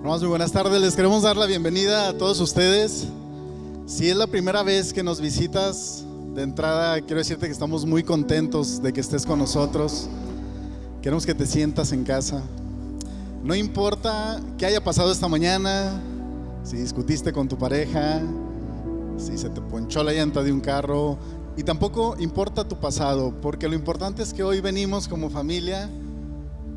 Hermanos, muy buenas tardes. Les queremos dar la bienvenida a todos ustedes. Si es la primera vez que nos visitas, de entrada quiero decirte que estamos muy contentos de que estés con nosotros. Queremos que te sientas en casa. No importa qué haya pasado esta mañana, si discutiste con tu pareja, si se te ponchó la llanta de un carro, y tampoco importa tu pasado, porque lo importante es que hoy venimos como familia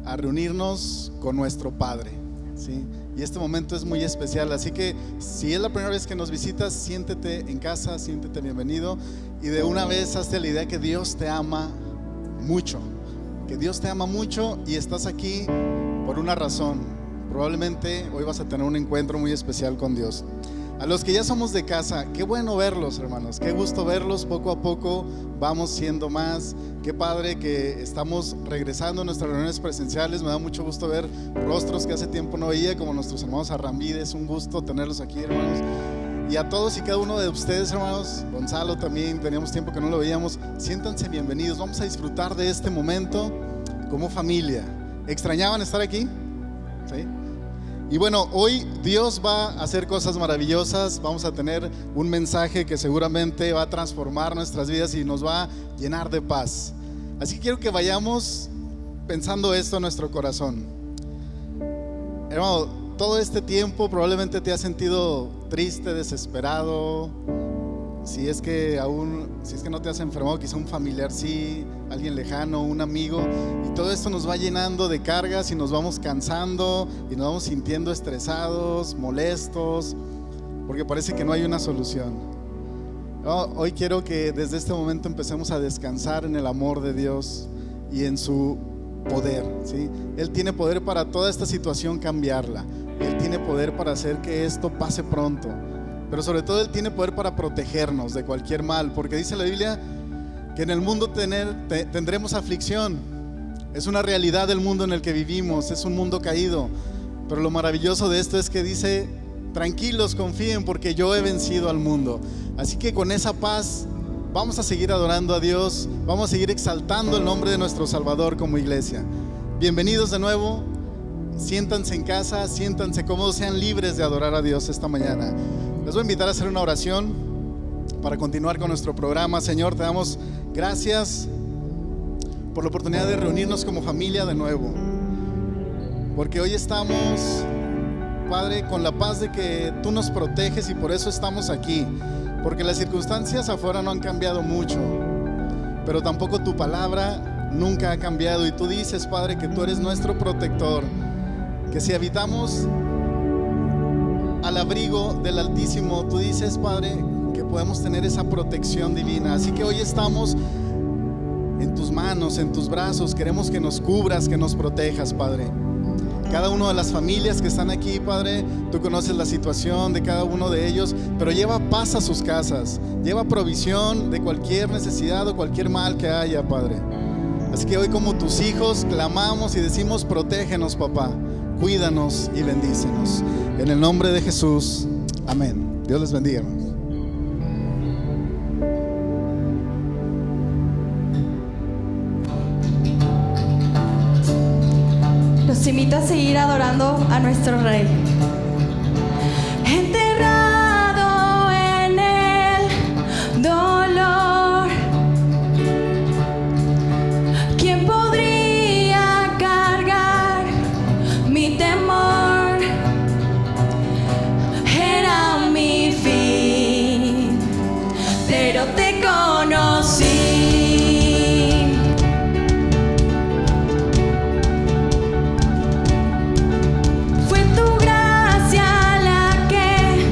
a reunirnos con nuestro Padre, ¿sí? Y este momento es muy especial, así que si es la primera vez que nos visitas, siéntete en casa, siéntete bienvenido, y de una vez hazte la idea que Dios te ama mucho, que Dios te ama mucho y estás aquí por una razón. Probablemente hoy vas a tener un encuentro muy especial con Dios. A los que ya somos de casa, qué bueno verlos, hermanos, qué gusto verlos. Poco a poco vamos siendo más. Qué padre que estamos regresando a nuestras reuniones presenciales. Me da mucho gusto ver rostros que hace tiempo no veía, como nuestros hermanos Arrambide. Es un gusto tenerlos aquí, hermanos. Y a todos y cada uno de ustedes, hermanos, Gonzalo también, teníamos tiempo que no lo veíamos. Siéntanse bienvenidos, vamos a disfrutar de este momento como familia. ¿Extrañaban estar aquí? ¿Sí? Y bueno, hoy Dios va a hacer cosas maravillosas. Vamos a tener un mensaje que seguramente va a transformar nuestras vidas y nos va a llenar de paz. Así que quiero que vayamos pensando esto en nuestro corazón. Hermano, todo este tiempo probablemente te has sentido triste, desesperado. Si es que no te has enfermado, quizá un familiar sí, alguien lejano, un amigo, y todo esto nos va llenando de cargas y nos vamos cansando y nos vamos sintiendo estresados, molestos, porque parece que no hay una solución. Hoy quiero que desde este momento empecemos a descansar en el amor de Dios y en su poder, ¿sí? Él tiene poder para toda esta situación cambiarla. Él tiene poder para hacer que esto pase pronto. Pero sobre todo Él tiene poder para protegernos de cualquier mal, porque dice la Biblia que en el mundo tendremos aflicción. Es una realidad del mundo en el que vivimos, es un mundo caído. Pero lo maravilloso de esto es que dice: tranquilos, confíen, porque yo he vencido al mundo. Así que con esa paz vamos a seguir adorando a Dios, vamos a seguir exaltando el nombre de nuestro Salvador como iglesia. Bienvenidos de nuevo. Siéntanse en casa, siéntanse cómodos, sean libres de adorar a Dios esta mañana. Les voy a invitar a hacer una oración para continuar con nuestro programa. Señor, te damos gracias por la oportunidad de reunirnos como familia de nuevo, porque hoy estamos, Padre, con la paz de que tú nos proteges, y por eso estamos aquí, porque las circunstancias afuera no han cambiado mucho, pero tampoco tu palabra nunca ha cambiado. Y tú dices, Padre, que tú eres nuestro protector, que si habitamos al abrigo del Altísimo, tú dices, Padre, que podemos tener esa protección divina. Así que hoy estamos en tus manos, en tus brazos. Queremos que nos cubras, que nos protejas, Padre. Cada una de las familias que están aquí, Padre, tú conoces la situación de cada uno de ellos, pero lleva paz a sus casas, lleva provisión de cualquier necesidad o cualquier mal que haya, Padre. Así que hoy, como tus hijos, clamamos y decimos: protégenos, papá, cuídanos y bendícenos. En el nombre de Jesús, amén. Dios les bendiga, hermanos. Los invito a seguir adorando a nuestro Rey. Enterrado en el dolor, ¿quién podría cargar mi temor? Era mi fin, pero te conocí. Fue tu gracia la que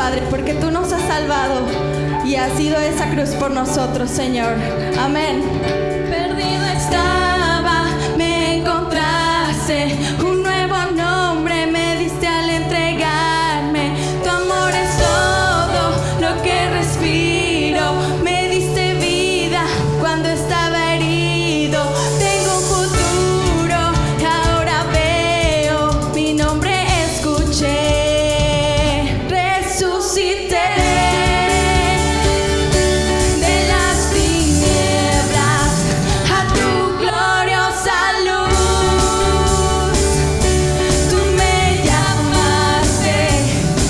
Padre, porque tú nos has salvado y has ido a esa cruz por nosotros, Señor. Amén. Perdido estaba, me encontraste, un nuevo nombre me diste al entregarme. Tu amor es todo lo que respiro, me diste vida cuando estaba herido. Tengo un futuro, ahora veo, mi nombre escuché. Resucité de las tinieblas a tu gloriosa luz. Tú me llamaste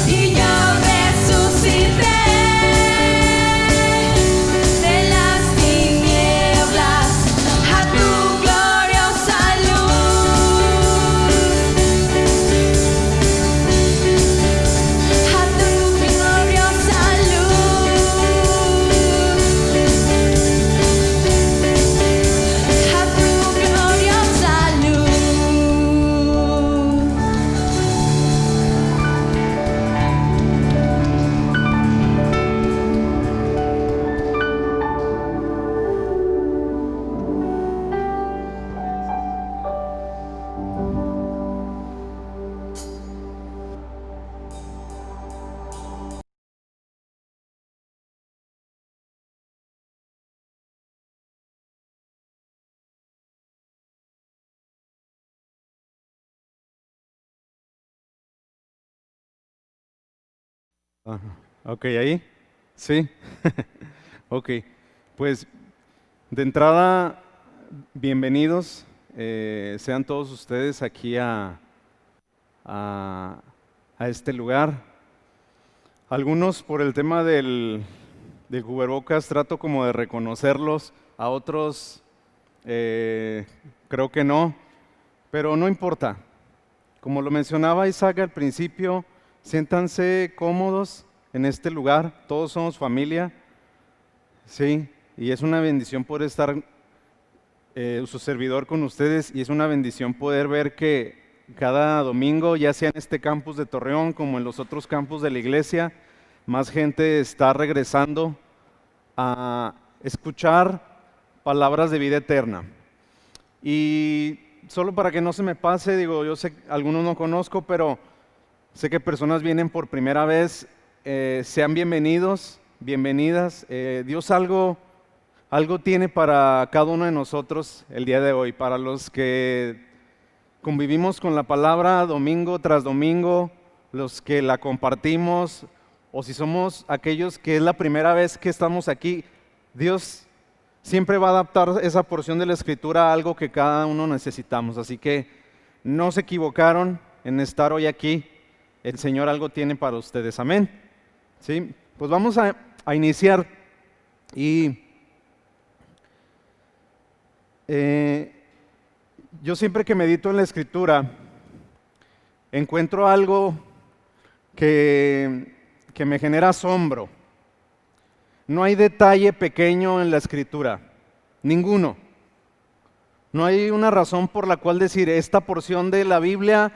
y yo resucité de las tinieblas a tu gloriosa luz. A tu gloriosa luz. A tu gloriosa luz. Ajá. Ok, ahí. Sí. Ok. Pues de entrada, bienvenidos sean todos ustedes aquí a, a este lugar. Algunos por el tema del cubrebocas trato como de reconocerlos, a otros creo que no, pero no importa. Como lo mencionaba Isaac al principio, siéntanse cómodos en este lugar, todos somos familia, sí, y es una bendición poder estar su servidor con ustedes y es una bendición poder ver que cada domingo, ya sea en este campus de Torreón como en los otros campus de la iglesia, más gente está regresando a escuchar palabras de vida eterna. Y solo para que no se me pase, digo, yo sé, algunos no conozco, pero sé que personas vienen por primera vez, sean bienvenidos, bienvenidas. Dios algo tiene para cada uno de nosotros el día de hoy, para los que convivimos con la palabra domingo tras domingo, los que la compartimos, o si somos aquellos que es la primera vez que estamos aquí. Dios siempre va a adaptar esa porción de la Escritura a algo que cada uno necesitamos. Así que no se equivocaron en estar hoy aquí. El Señor algo tiene para ustedes. Amén. ¿Sí? Pues vamos a iniciar. Y yo siempre que medito en la Escritura, encuentro algo que me genera asombro. No hay detalle pequeño en la Escritura, ninguno. No hay una razón por la cual decir esta porción de la Biblia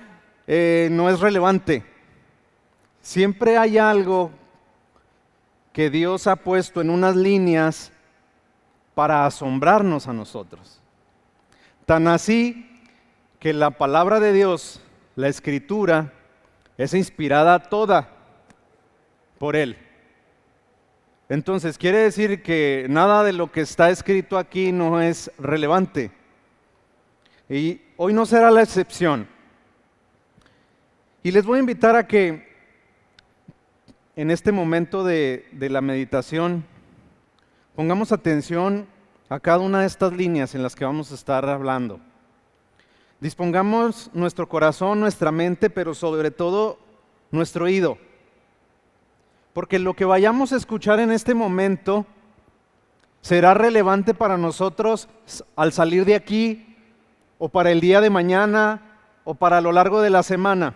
no es relevante. Siempre hay algo que Dios ha puesto en unas líneas para asombrarnos a nosotros. Tan así que la palabra de Dios, la Escritura, es inspirada toda por Él. Entonces, quiere decir que nada de lo que está escrito aquí no es relevante. Y hoy no será la excepción. Y les voy a invitar a que en este momento de la meditación pongamos atención a cada una de estas líneas en las que vamos a estar hablando. Dispongamos nuestro corazón, nuestra mente, pero sobre todo nuestro oído. Porque lo que vayamos a escuchar en este momento será relevante para nosotros al salir de aquí, o para el día de mañana, o para lo largo de la semana.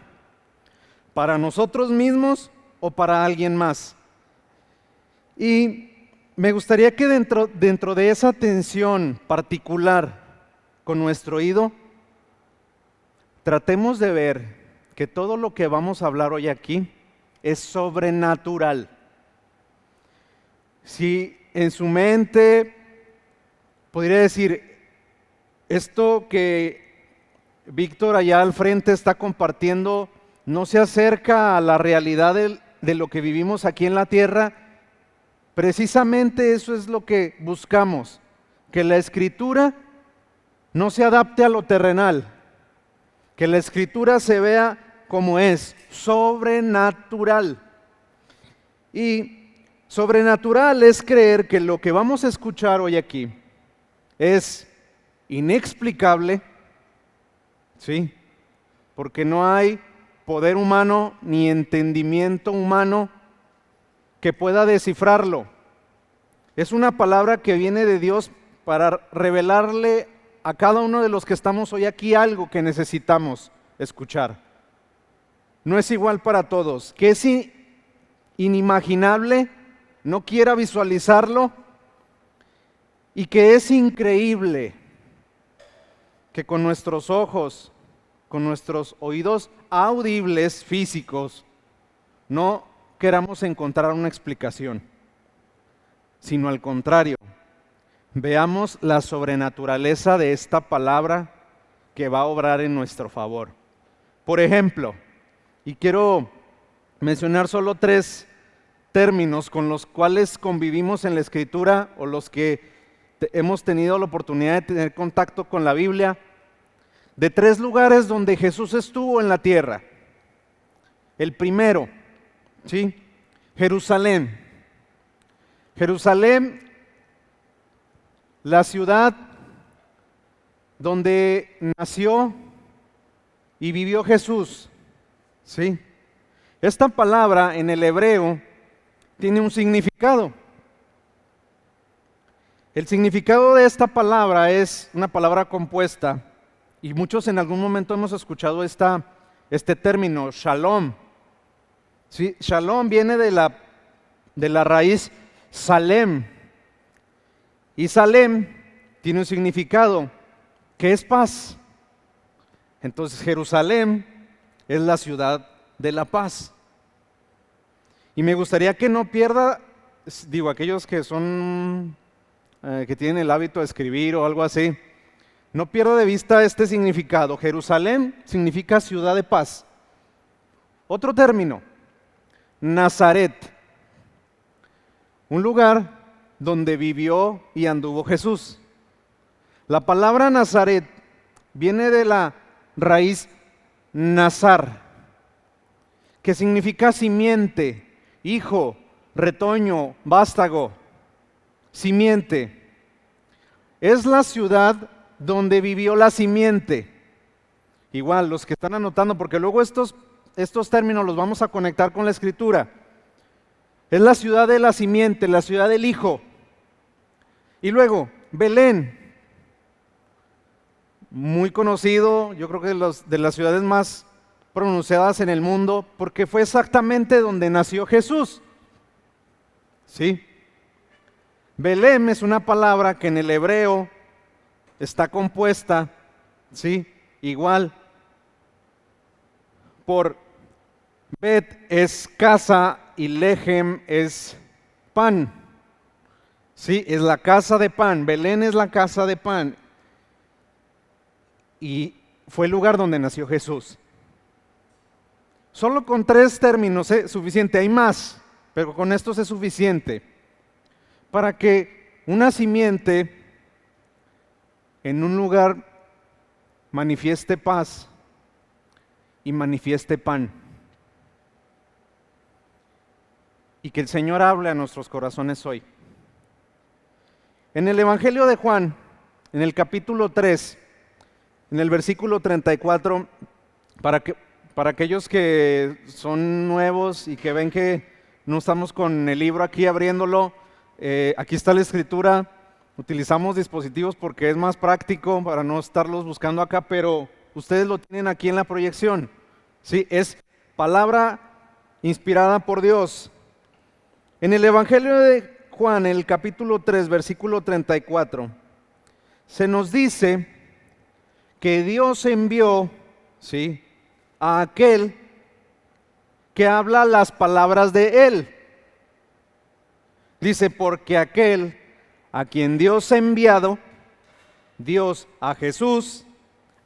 Para nosotros mismos o para alguien más. Y me gustaría que dentro de esa atención particular con nuestro oído, tratemos de ver que todo lo que vamos a hablar hoy aquí es sobrenatural. Si en su mente podría decir, esto que Víctor allá al frente está compartiendo no se acerca a la realidad de lo que vivimos aquí en la tierra, precisamente eso es lo que buscamos, que la Escritura no se adapte a lo terrenal, que la Escritura se vea como es, sobrenatural. Y sobrenatural es creer que lo que vamos a escuchar hoy aquí es inexplicable, ¿sí? Porque no hay poder humano ni entendimiento humano que pueda descifrarlo. Es una palabra que viene de Dios para revelarle a cada uno de los que estamos hoy aquí algo que necesitamos escuchar. No es igual para todos. Que es inimaginable, no quiera visualizarlo, y que es increíble que con nuestros ojos, con nuestros oídos audibles físicos, no queramos encontrar una explicación, sino al contrario, veamos la sobrenaturaleza de esta palabra que va a obrar en nuestro favor. Por ejemplo, y quiero mencionar solo 3 términos con los cuales convivimos en la Escritura o los que hemos tenido la oportunidad de tener contacto con la Biblia, de 3 lugares donde Jesús estuvo en la tierra. El primero, ¿sí? Jerusalén. Jerusalén, la ciudad donde nació y vivió Jesús, ¿sí? Esta palabra en el hebreo tiene un significado. El significado de esta palabra es una palabra compuesta, y muchos en algún momento hemos escuchado este término, shalom. ¿Sí? Shalom viene de la raíz Salem, y Salem tiene un significado que es paz. Entonces Jerusalén es la ciudad de la paz. Y me gustaría que no pierda, aquellos que son que tienen el hábito de escribir o algo así, no pierda de vista este significado. Jerusalén significa ciudad de paz. Otro término, Nazaret, un lugar donde vivió y anduvo Jesús. La palabra Nazaret viene de la raíz nazar, que significa simiente, hijo, retoño, vástago, simiente. Es la ciudad donde vivió la simiente. Igual, los que están anotando, porque luego estos términos los vamos a conectar con la Escritura. Es la ciudad de la simiente, la ciudad del hijo. Y luego, Belén, muy conocido, yo creo que de las ciudades más pronunciadas en el mundo, porque fue exactamente donde nació Jesús. ¿Sí? Belén es una palabra que en el hebreo está compuesta, ¿sí? Igual, por Bet es casa y Lehem es pan. Sí, es la casa de pan. Belén es la casa de pan. Y fue el lugar donde nació Jesús. Solo con 3 términos es suficiente. Hay más, pero con estos es suficiente para que una simiente en un lugar manifieste paz y manifieste pan. Y que el Señor hable a nuestros corazones hoy. En el Evangelio de Juan, en el capítulo 3, en el versículo 34, para aquellos que son nuevos y que ven que no estamos con el libro aquí abriéndolo, aquí está la Escritura. Utilizamos dispositivos porque es más práctico para no estarlos buscando acá, pero ustedes lo tienen aquí en la proyección. Sí, es palabra inspirada por Dios. En el Evangelio de Juan, en el capítulo 3, versículo 34, se nos dice que Dios envió, ¿sí?, a aquel que habla las palabras de Él. Dice, porque aquel a quien Dios ha enviado, Dios a Jesús,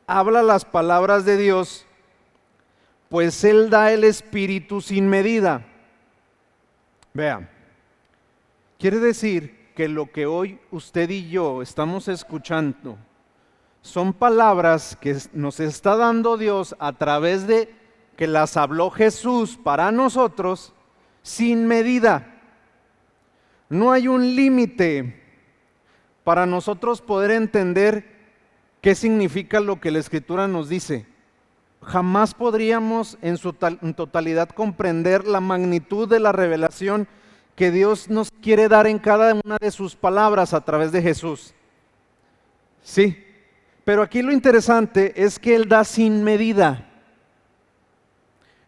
habla las palabras de Dios, pues Él da el Espíritu sin medida. Vean, quiere decir que lo que hoy usted y yo estamos escuchando son palabras que nos está dando Dios a través de que las habló Jesús para nosotros sin medida. No hay un límite para nosotros poder entender qué significa lo que la Escritura nos dice. Jamás podríamos en su totalidad comprender la magnitud de la revelación que Dios nos quiere dar en cada una de sus palabras a través de Jesús. Sí, pero aquí lo interesante es que Él da sin medida.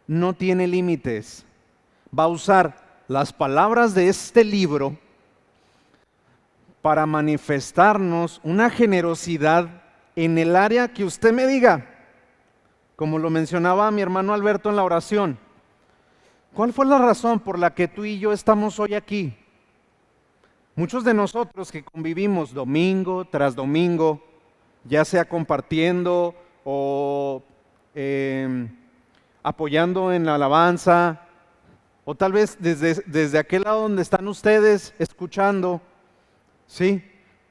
No tiene límites. Va a usar las palabras de este libro para manifestarnos una generosidad en el área que usted me diga. Como lo mencionaba mi hermano Alberto en la oración, ¿cuál fue la razón por la que tú y yo estamos hoy aquí? Muchos de nosotros que convivimos domingo tras domingo, ya sea compartiendo o apoyando en la alabanza, o tal vez desde aquel lado donde están ustedes escuchando, ¿sí?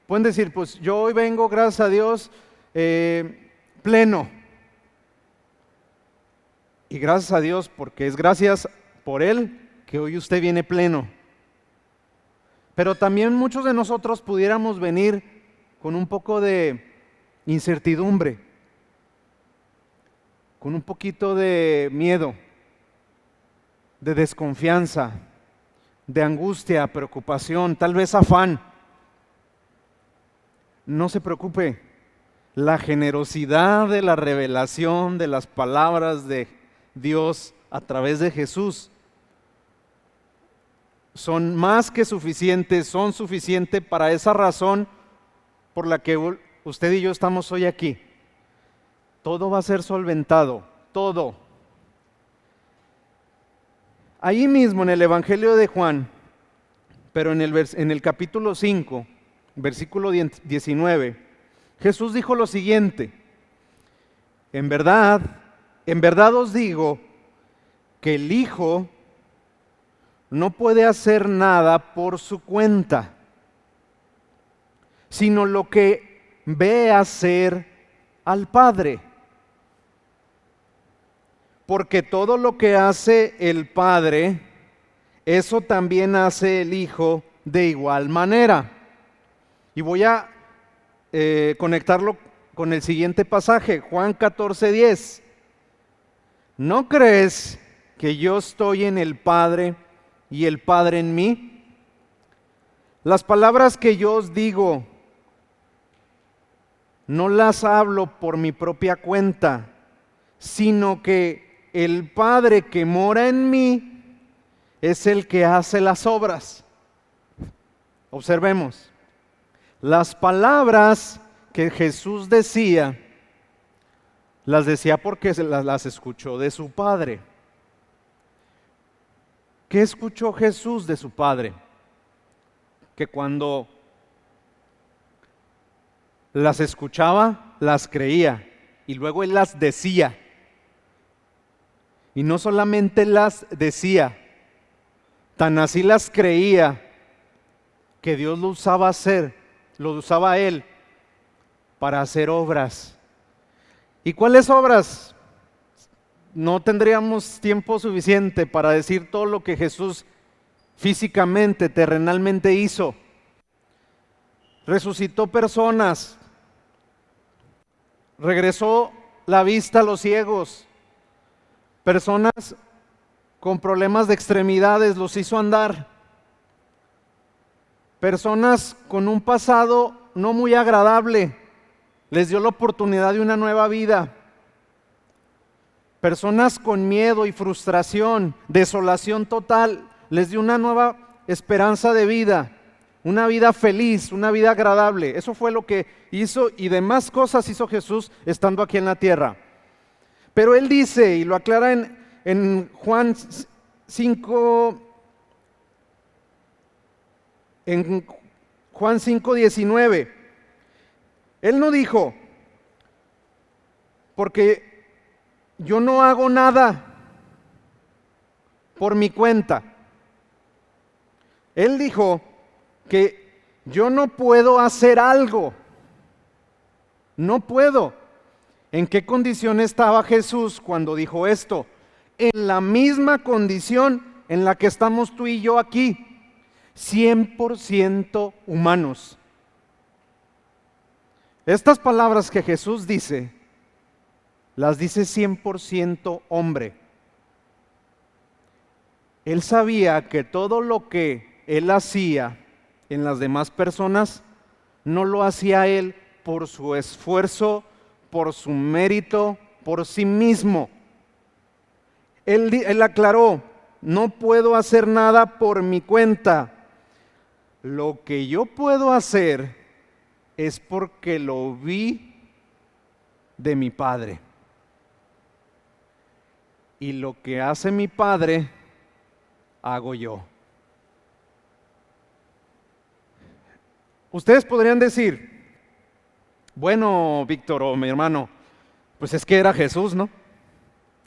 Pueden decir, pues yo hoy vengo, gracias a Dios, pleno. Y gracias a Dios, porque es gracias por Él que hoy usted viene pleno. Pero también muchos de nosotros pudiéramos venir con un poco de incertidumbre, con un poquito de miedo, de desconfianza, de angustia, preocupación, tal vez afán. No se preocupe, la generosidad de la revelación de las palabras de Dios a través de Jesús son más que suficientes, son suficientes para esa razón por la que usted y yo estamos hoy aquí. Todo va a ser solventado, todo. Ahí mismo en el Evangelio de Juan, pero en el capítulo 5, versículo 19, Jesús dijo lo siguiente: en verdad os digo que el Hijo no puede hacer nada por su cuenta, sino lo que ve hacer al Padre. Porque todo lo que hace el Padre, eso también hace el Hijo de igual manera. Y voy a conectarlo con el siguiente pasaje, Juan 14:10. ¿No crees que yo estoy en el Padre y el Padre en mí? Las palabras que yo os digo, no las hablo por mi propia cuenta, sino que el Padre que mora en mí es el que hace las obras. Observemos, las palabras que Jesús decía, las decía porque las escuchó de su Padre. ¿Qué escuchó Jesús de su Padre? Que cuando las escuchaba, las creía y luego Él las decía. Y no solamente las decía, tan así las creía que Dios lo usaba a Él para hacer obras. ¿Y cuáles obras? No tendríamos tiempo suficiente para decir todo lo que Jesús físicamente, terrenalmente hizo. Resucitó personas, regresó la vista a los ciegos, personas con problemas de extremidades los hizo andar, personas con un pasado no muy agradable les dio la oportunidad de una nueva vida. Personas con miedo y frustración, desolación total, les dio una nueva esperanza de vida, una vida feliz, una vida agradable. Eso fue lo que hizo y demás cosas hizo Jesús estando aquí en la tierra. Pero Él dice, y lo aclara en Juan 5, en Juan 5:19, Él no dijo, porque yo no hago nada por mi cuenta. Él dijo que yo no puedo hacer algo. No puedo. ¿En qué condición estaba Jesús cuando dijo esto? En la misma condición en la que estamos tú y yo aquí, 100% humanos. Estas palabras que Jesús dice, las dice 100% hombre. Él sabía que todo lo que Él hacía en las demás personas, no lo hacía Él por su esfuerzo, por su mérito, por sí mismo. Él aclaró, no puedo hacer nada por mi cuenta. Lo que yo puedo hacer es porque lo vi de mi Padre. Y lo que hace mi Padre, hago yo. Ustedes podrían decir, bueno, Víctor o mi hermano, pues es que era Jesús, ¿no?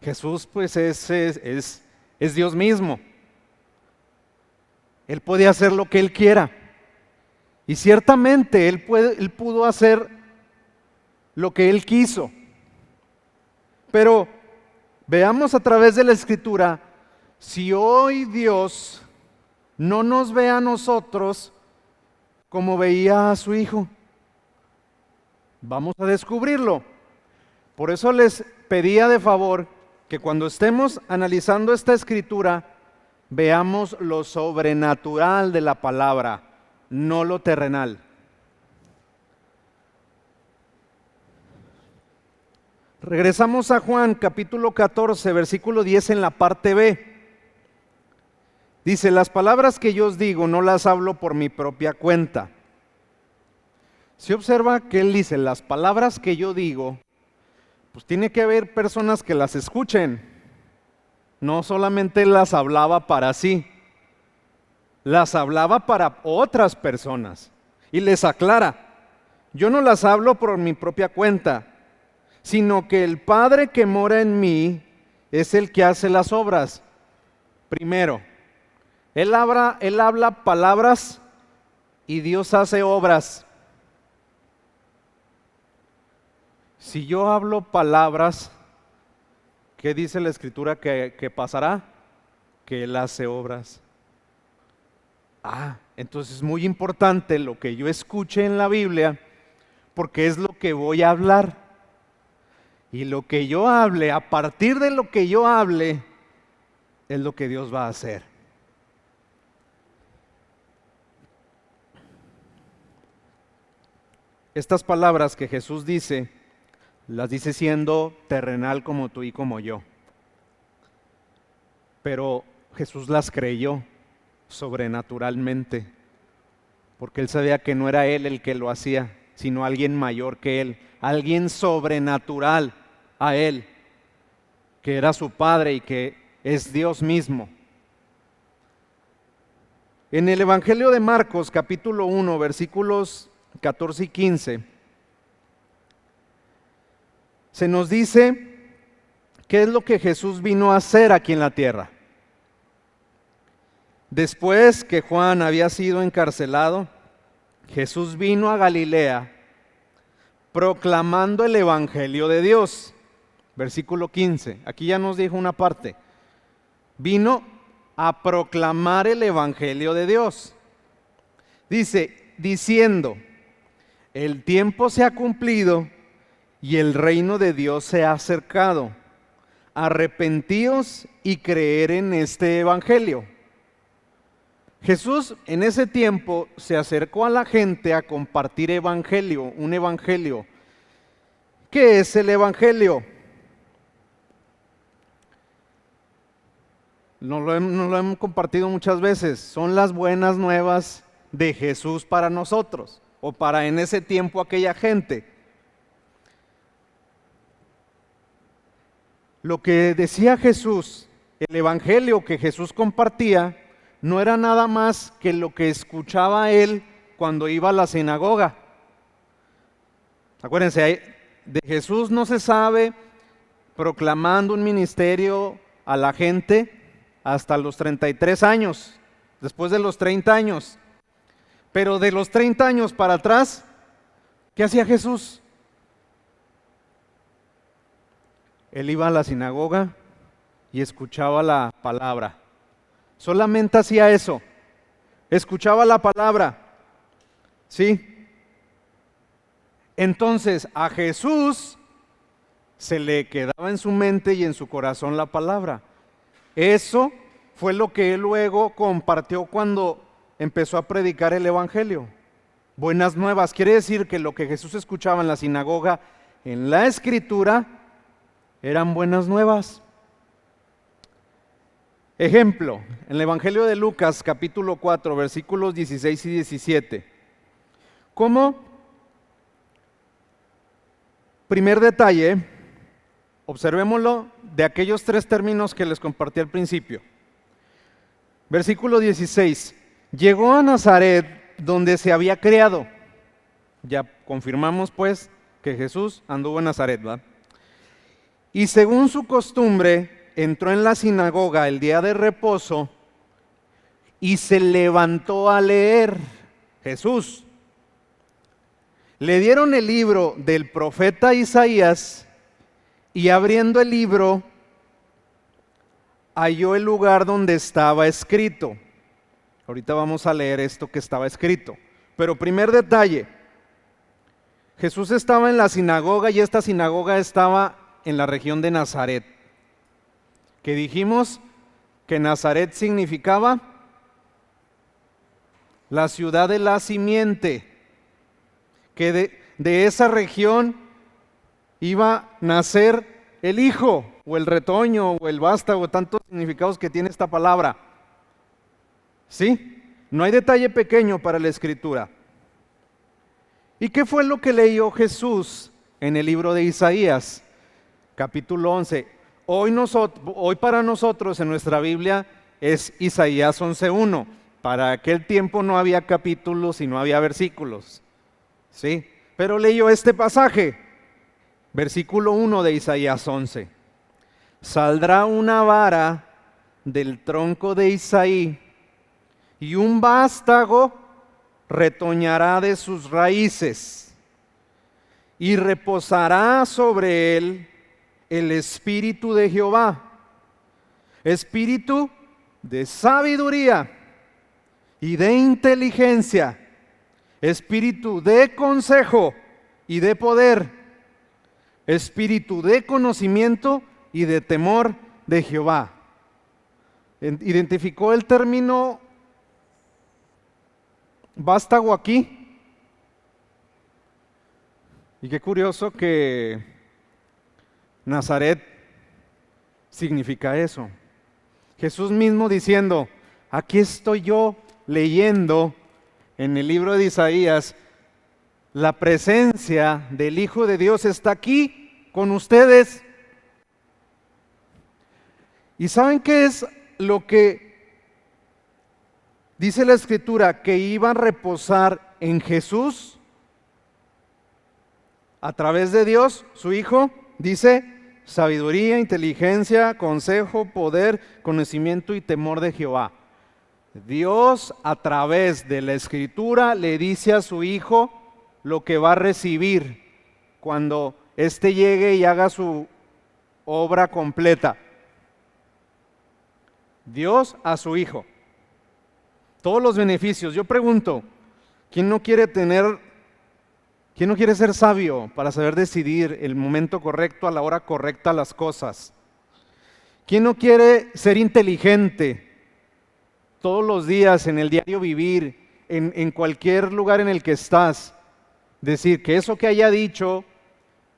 Jesús pues es Dios mismo. Él puede hacer lo que Él quiera. Y ciertamente Él pudo hacer lo que Él quiso. Pero veamos a través de la Escritura, si hoy Dios no nos ve a nosotros como veía a su Hijo, vamos a descubrirlo. Por eso les pedía de favor que cuando estemos analizando esta Escritura, veamos lo sobrenatural de la palabra, no lo terrenal. Regresamos a Juan capítulo 14, versículo 10 en la parte B. Dice, las palabras que yo os digo no las hablo por mi propia cuenta. Se observa que él dice, las palabras que yo digo, pues tiene que haber personas que las escuchen. No solamente las hablaba para sí, las hablaba para otras personas. Y les aclara, yo no las hablo por mi propia cuenta, sino que el Padre que mora en mí es el que hace las obras. Primero, Él habla palabras y Dios hace obras. Si yo hablo palabras, ¿qué dice la Escritura que pasará? Que Él hace obras. Entonces es muy importante lo que yo escuche en la Biblia, porque es lo que voy a hablar. Y lo que yo hable, a partir de lo que yo hable, es lo que Dios va a hacer. Estas palabras que Jesús dice, las dice siendo terrenal como tú y como yo. Pero Jesús las creyó sobrenaturalmente, porque Él sabía que no era Él el que lo hacía, sino alguien mayor que Él, alguien sobrenatural a Él, que era su Padre y que es Dios mismo. En el Evangelio de Marcos, capítulo 1, versículos 14 y 15, se nos dice qué es lo que Jesús vino a hacer aquí en la tierra. Después que Juan había sido encarcelado, Jesús vino a Galilea proclamando el Evangelio de Dios. Versículo 15, aquí ya nos dijo una parte. Vino a proclamar el Evangelio de Dios. Dice, diciendo, el tiempo se ha cumplido y el reino de Dios se ha acercado. Arrepentíos y creer en este Evangelio. Jesús en ese tiempo se acercó a la gente a compartir evangelio, un evangelio. ¿Qué es el evangelio? Nos lo hemos compartido muchas veces. Son las buenas nuevas de Jesús para nosotros, o para en ese tiempo aquella gente. Lo que decía Jesús el evangelio que Jesús compartía no era nada más que lo que escuchaba él cuando iba a la sinagoga. Acuérdense, de Jesús no se sabe proclamando un ministerio a la gente hasta los 33 años, después de los 30 años. Pero de los 30 años para atrás, ¿qué hacía Jesús? Él iba a la sinagoga y escuchaba la palabra. Solamente hacía eso. Escuchaba la palabra. ¿Sí? Entonces a Jesús se le quedaba en su mente y en su corazón la palabra. Eso fue lo que él luego compartió cuando empezó a predicar el evangelio. Buenas nuevas. Quiere decir que lo que Jesús escuchaba en la sinagoga, en la escritura, eran buenas nuevas. Ejemplo, en el Evangelio de Lucas, capítulo 4, versículos 16 y 17. ¿Cómo? Primer detalle, observémoslo de aquellos 3 términos que les compartí al principio. Versículo 16. Llegó a Nazaret, donde se había criado. Ya confirmamos pues que Jesús anduvo en Nazaret, ¿verdad? Y según su costumbre, entró en la sinagoga el día de reposo y se levantó a leer. Jesús. Le dieron el libro del profeta Isaías y abriendo el libro halló el lugar donde estaba escrito. Ahorita vamos a leer esto que estaba escrito. Pero primer detalle, Jesús estaba en la sinagoga y esta sinagoga estaba en la región de Nazaret. Que dijimos que Nazaret significaba la ciudad de la simiente, que de esa región iba a nacer el hijo, o el retoño, o el vástago, tantos significados que tiene esta palabra. ¿Sí? No hay detalle pequeño para la escritura. ¿Y qué fue lo que leyó Jesús en el libro de Isaías? Capítulo 11. Hoy para nosotros en nuestra Biblia es Isaías 11:1. Para aquel tiempo no había capítulos y no había versículos. ¿Sí? Pero leyó este pasaje. Versículo 1 de Isaías 11. Saldrá una vara del tronco de Isaí y un vástago retoñará de sus raíces y reposará sobre él el espíritu de Jehová, espíritu de sabiduría y de inteligencia, espíritu de consejo y de poder, espíritu de conocimiento y de temor de Jehová. Identificó el término vástago aquí. Y qué curioso que Nazaret significa eso. Jesús mismo diciendo, aquí estoy yo leyendo en el libro de Isaías, la presencia del Hijo de Dios está aquí con ustedes. ¿Y saben qué es lo que dice la Escritura? Que iba a reposar en Jesús a través de Dios, su Hijo. Dice, sabiduría, inteligencia, consejo, poder, conocimiento y temor de Jehová. Dios a través de la Escritura le dice a su Hijo lo que va a recibir cuando éste llegue y haga su obra completa. Dios a su Hijo. Todos los beneficios. Yo pregunto, ¿quién no quiere ser sabio para saber decidir el momento correcto, a la hora correcta las cosas? ¿Quién no quiere ser inteligente todos los días en el diario vivir, en cualquier lugar en el que estás? Decir que eso que haya dicho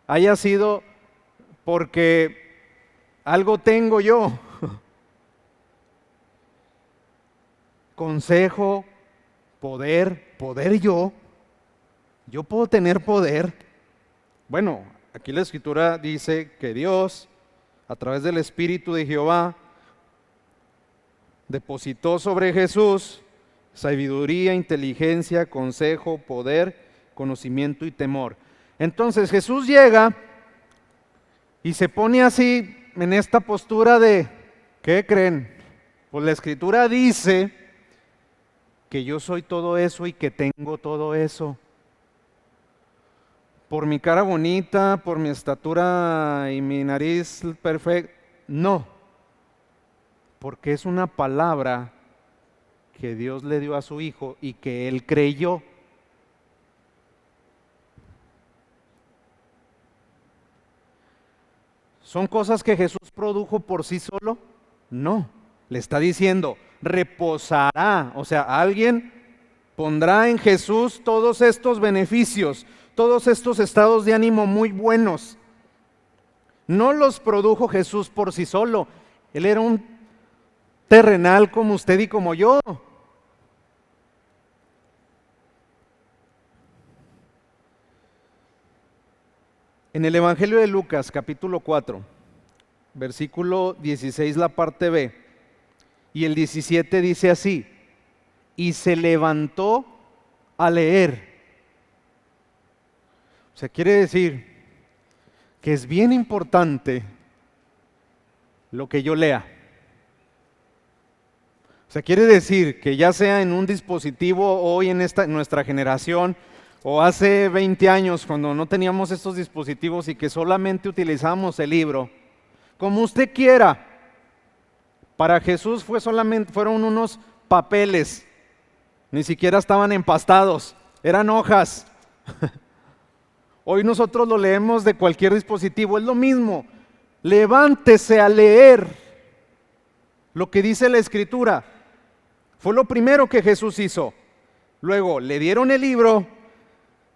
haya sido porque algo tengo yo. Consejo, poder yo puedo tener poder. Bueno, aquí la Escritura dice que Dios, a través del Espíritu de Jehová, depositó sobre Jesús sabiduría, inteligencia, consejo, poder, conocimiento y temor. Entonces Jesús llega y se pone así en esta postura de, ¿qué creen? Pues la Escritura dice que yo soy todo eso y que tengo todo eso. Por mi cara bonita, por mi estatura y mi nariz perfecta. No, porque es una palabra que Dios le dio a su Hijo y que Él creyó. ¿Son cosas que Jesús produjo por sí solo? No, le está diciendo, reposará, o sea, alguien pondrá en Jesús todos estos beneficios, todos estos estados de ánimo muy buenos. No los produjo Jesús por sí solo, Él era un terrenal como usted y como yo. En el Evangelio de Lucas, capítulo 4, versículo 16, la parte B, y el 17 dice así, y se levantó a leer. O sea, quiere decir que es bien importante lo que yo lea. O sea, quiere decir que ya sea en un dispositivo hoy en nuestra generación, o hace 20 años cuando no teníamos estos dispositivos y que solamente utilizamos el libro, como usted quiera. Para Jesús fueron unos papeles, ni siquiera estaban empastados, eran hojas. Hoy nosotros lo leemos de cualquier dispositivo, es lo mismo. Levántese a leer lo que dice la Escritura. Fue lo primero que Jesús hizo. Luego le dieron el libro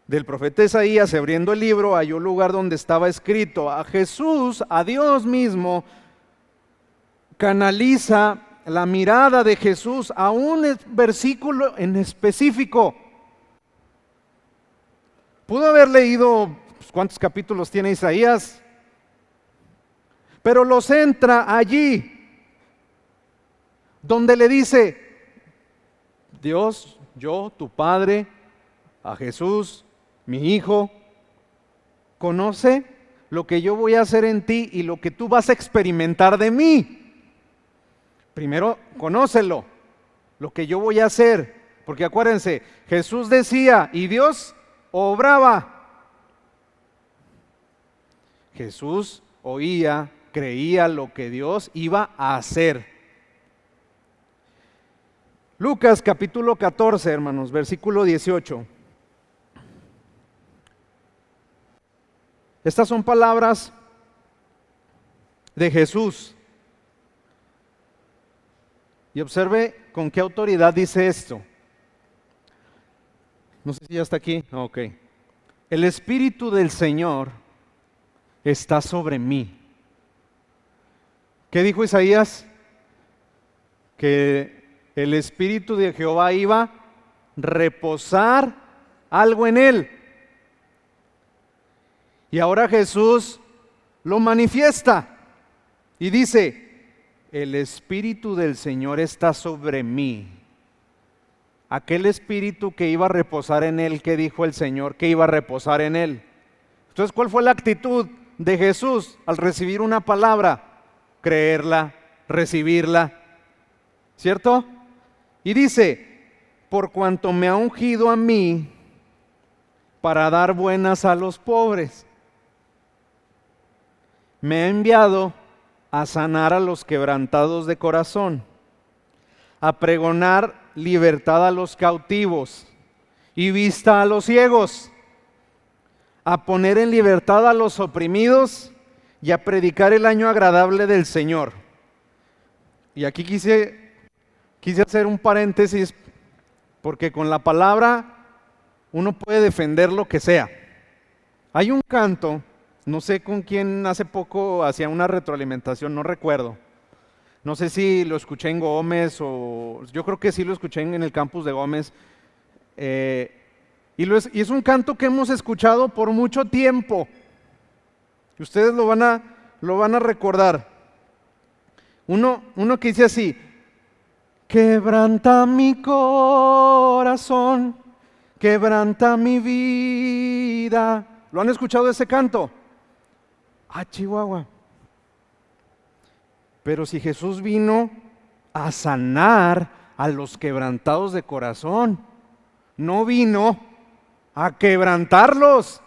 del profeta Isaías, abriendo el libro, halló un lugar donde estaba escrito. A Jesús, a Dios mismo, canaliza la mirada de Jesús a un versículo en específico. Pudo haber leído, ¿cuántos capítulos tiene Isaías? Pero lo centra allí, donde le dice, Dios, yo, tu Padre, a Jesús, mi Hijo, conoce lo que yo voy a hacer en ti y lo que tú vas a experimentar de mí. Primero, conócelo, lo que yo voy a hacer. Porque acuérdense, Jesús decía y Dios obraba. Jesús oía, creía lo que Dios iba a hacer. Lucas capítulo 14, hermanos, versículo 18. Estas son palabras de Jesús. Y observe con qué autoridad dice esto. No sé si ya está aquí. Ok. El Espíritu del Señor está sobre mí. ¿Qué dijo Isaías? Que el Espíritu de Jehová iba a reposar algo en él. Y ahora Jesús lo manifiesta y dice, el Espíritu del Señor está sobre mí. Aquel Espíritu que iba a reposar en él, ¿qué dijo el Señor? Que iba a reposar en él. Entonces, ¿cuál fue la actitud de Jesús al recibir una palabra? Creerla, recibirla, ¿cierto? Y dice, por cuanto me ha ungido a mí para dar buenas a los pobres, me ha enviado a sanar a los quebrantados de corazón, a pregonar libertad a los cautivos y vista a los ciegos, a poner en libertad a los oprimidos y a predicar el año agradable del Señor. Y aquí quise hacer un paréntesis, porque con la palabra uno puede defender lo que sea. Hay un canto, no sé con quién hace poco hacía una retroalimentación, no recuerdo. No sé si lo escuché en Gómez o yo creo que sí lo escuché en el campus de Gómez. Y es un canto que hemos escuchado por mucho tiempo. Ustedes lo van a recordar. Uno que dice así: Quebranta mi corazón, quebranta mi vida. ¿Lo han escuchado ese canto? Ah, Chihuahua. Pero si Jesús vino a sanar a los quebrantados de corazón, no vino a quebrantarlos.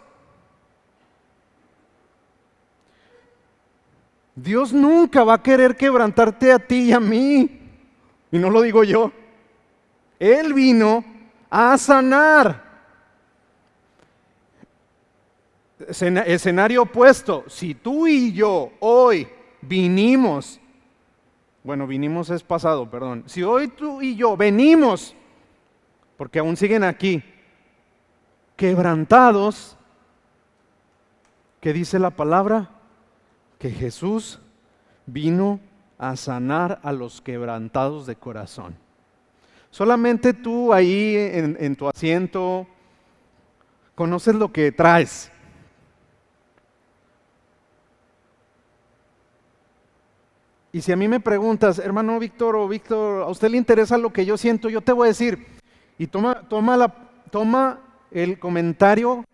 Dios nunca va a querer quebrantarte a ti y a mí. Y no lo digo yo. Él vino a sanar. Escenario opuesto. Si tú y yo hoy vinimos, vinimos es pasado, perdón. Si hoy tú y yo venimos, porque aún siguen aquí, quebrantados, ¿qué dice la palabra? Que Jesús vino a sanar a los quebrantados de corazón. Solamente tú ahí en tu asiento conoces lo que traes. Y si a mí me preguntas, hermano Víctor o Víctor, ¿a usted le interesa lo que yo siento? Yo te voy a decir, y toma el comentario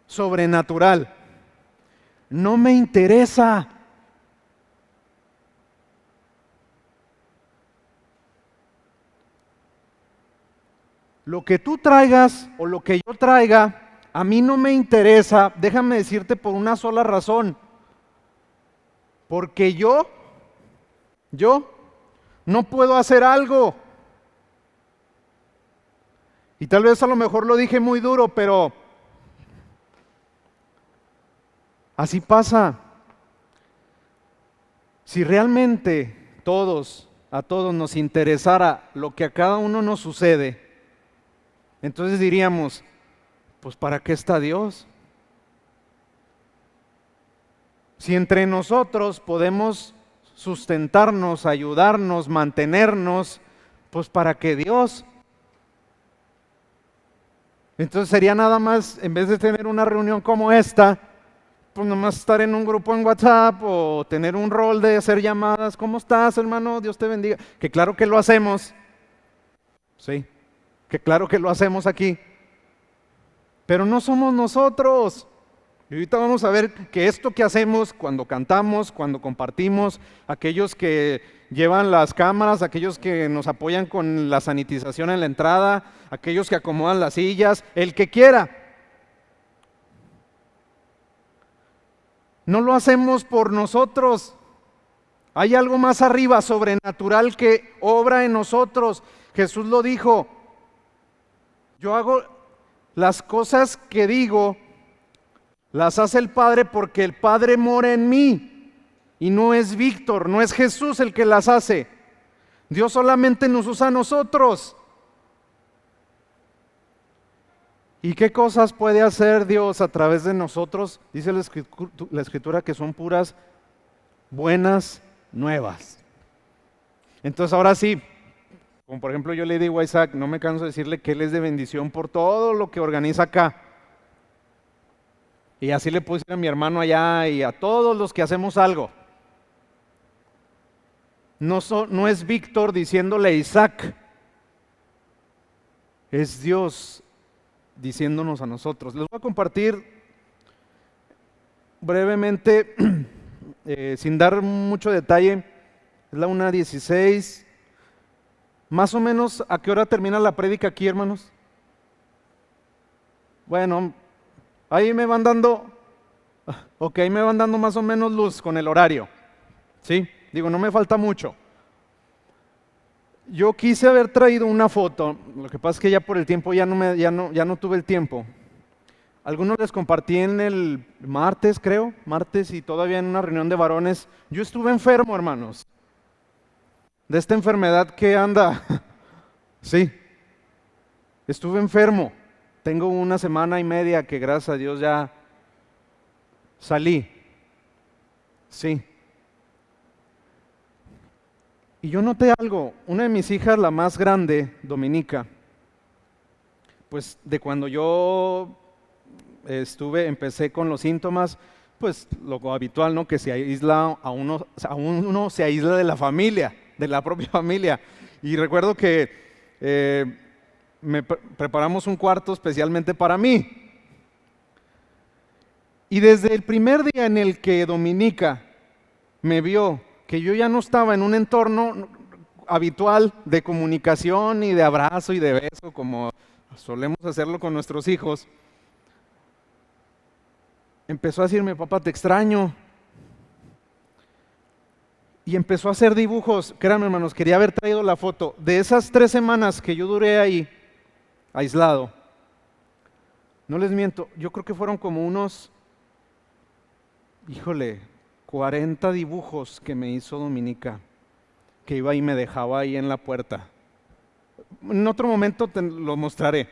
sobrenatural. No me interesa. Lo que tú traigas o lo que yo traiga, a mí no me interesa, déjame decirte por una sola razón. Porque yo no puedo hacer algo. Y tal vez a lo mejor lo dije muy duro, pero así pasa. Si realmente a todos nos interesara lo que a cada uno nos sucede, entonces diríamos, pues ¿para qué está Dios? Si entre nosotros podemos sustentarnos, ayudarnos, mantenernos, pues ¿para qué Dios? Entonces sería nada más, en vez de tener una reunión como esta, pues nomás estar en un grupo en WhatsApp o tener un rol de hacer llamadas. ¿Cómo estás, hermano? Dios te bendiga. Que claro que lo hacemos. Sí, que claro que lo hacemos aquí. Pero no somos nosotros. Y ahorita vamos a ver que esto que hacemos cuando cantamos, cuando compartimos, aquellos que llevan las cámaras, aquellos que nos apoyan con la sanitización en la entrada, aquellos que acomodan las sillas, el que quiera. No lo hacemos por nosotros. Hay algo más arriba, sobrenatural, que obra en nosotros. Jesús lo dijo. Yo hago las cosas que digo, las hace el Padre porque el Padre mora en mí. Y no es Víctor, no es Jesús el que las hace. Dios solamente nos usa a nosotros. ¿Y qué cosas puede hacer Dios a través de nosotros? Dice la Escritura que son puras buenas nuevas. Entonces ahora sí, como por ejemplo yo le digo a Isaac, no me canso de decirle que él es de bendición por todo lo que organiza acá. Y así le puedo decir a mi hermano allá y a todos los que hacemos algo. No es Víctor diciéndole a Isaac, es Dios diciéndonos a nosotros. Les voy a compartir brevemente, sin dar mucho detalle, es la 1:16. Más o menos, ¿a qué hora termina la prédica aquí, hermanos? Bueno, ahí me van dando más o menos luz con el horario. ¿Sí? Digo, no me falta mucho. Yo quise haber traído una foto, lo que pasa es que ya por el tiempo ya no tuve el tiempo. Algunos les compartí en el martes, y todavía en una reunión de varones. Yo estuve enfermo, hermanos, de esta enfermedad que anda. Sí, estuve enfermo. Tengo 1 semana y media que gracias a Dios ya salí. Sí. Y yo noté algo, una de mis hijas, la más grande, Dominica, pues de cuando yo empecé con los síntomas, pues lo habitual, ¿no? Que se aísla uno se aísla de la familia, de la propia familia. Y recuerdo que preparamos un cuarto especialmente para mí. Y desde el primer día en el que Dominica me vio que yo ya no estaba en un entorno habitual de comunicación y de abrazo y de beso como solemos hacerlo con nuestros hijos, empezó a decirme: papá, te extraño. Y empezó a hacer dibujos. Créanme, hermanos, quería haber traído la foto. De esas 3 semanas que yo duré ahí, aislado, no les miento, yo creo que fueron como unos, 40 dibujos que me hizo Dominica, que iba y me dejaba ahí en la puerta. En otro momento te lo mostraré.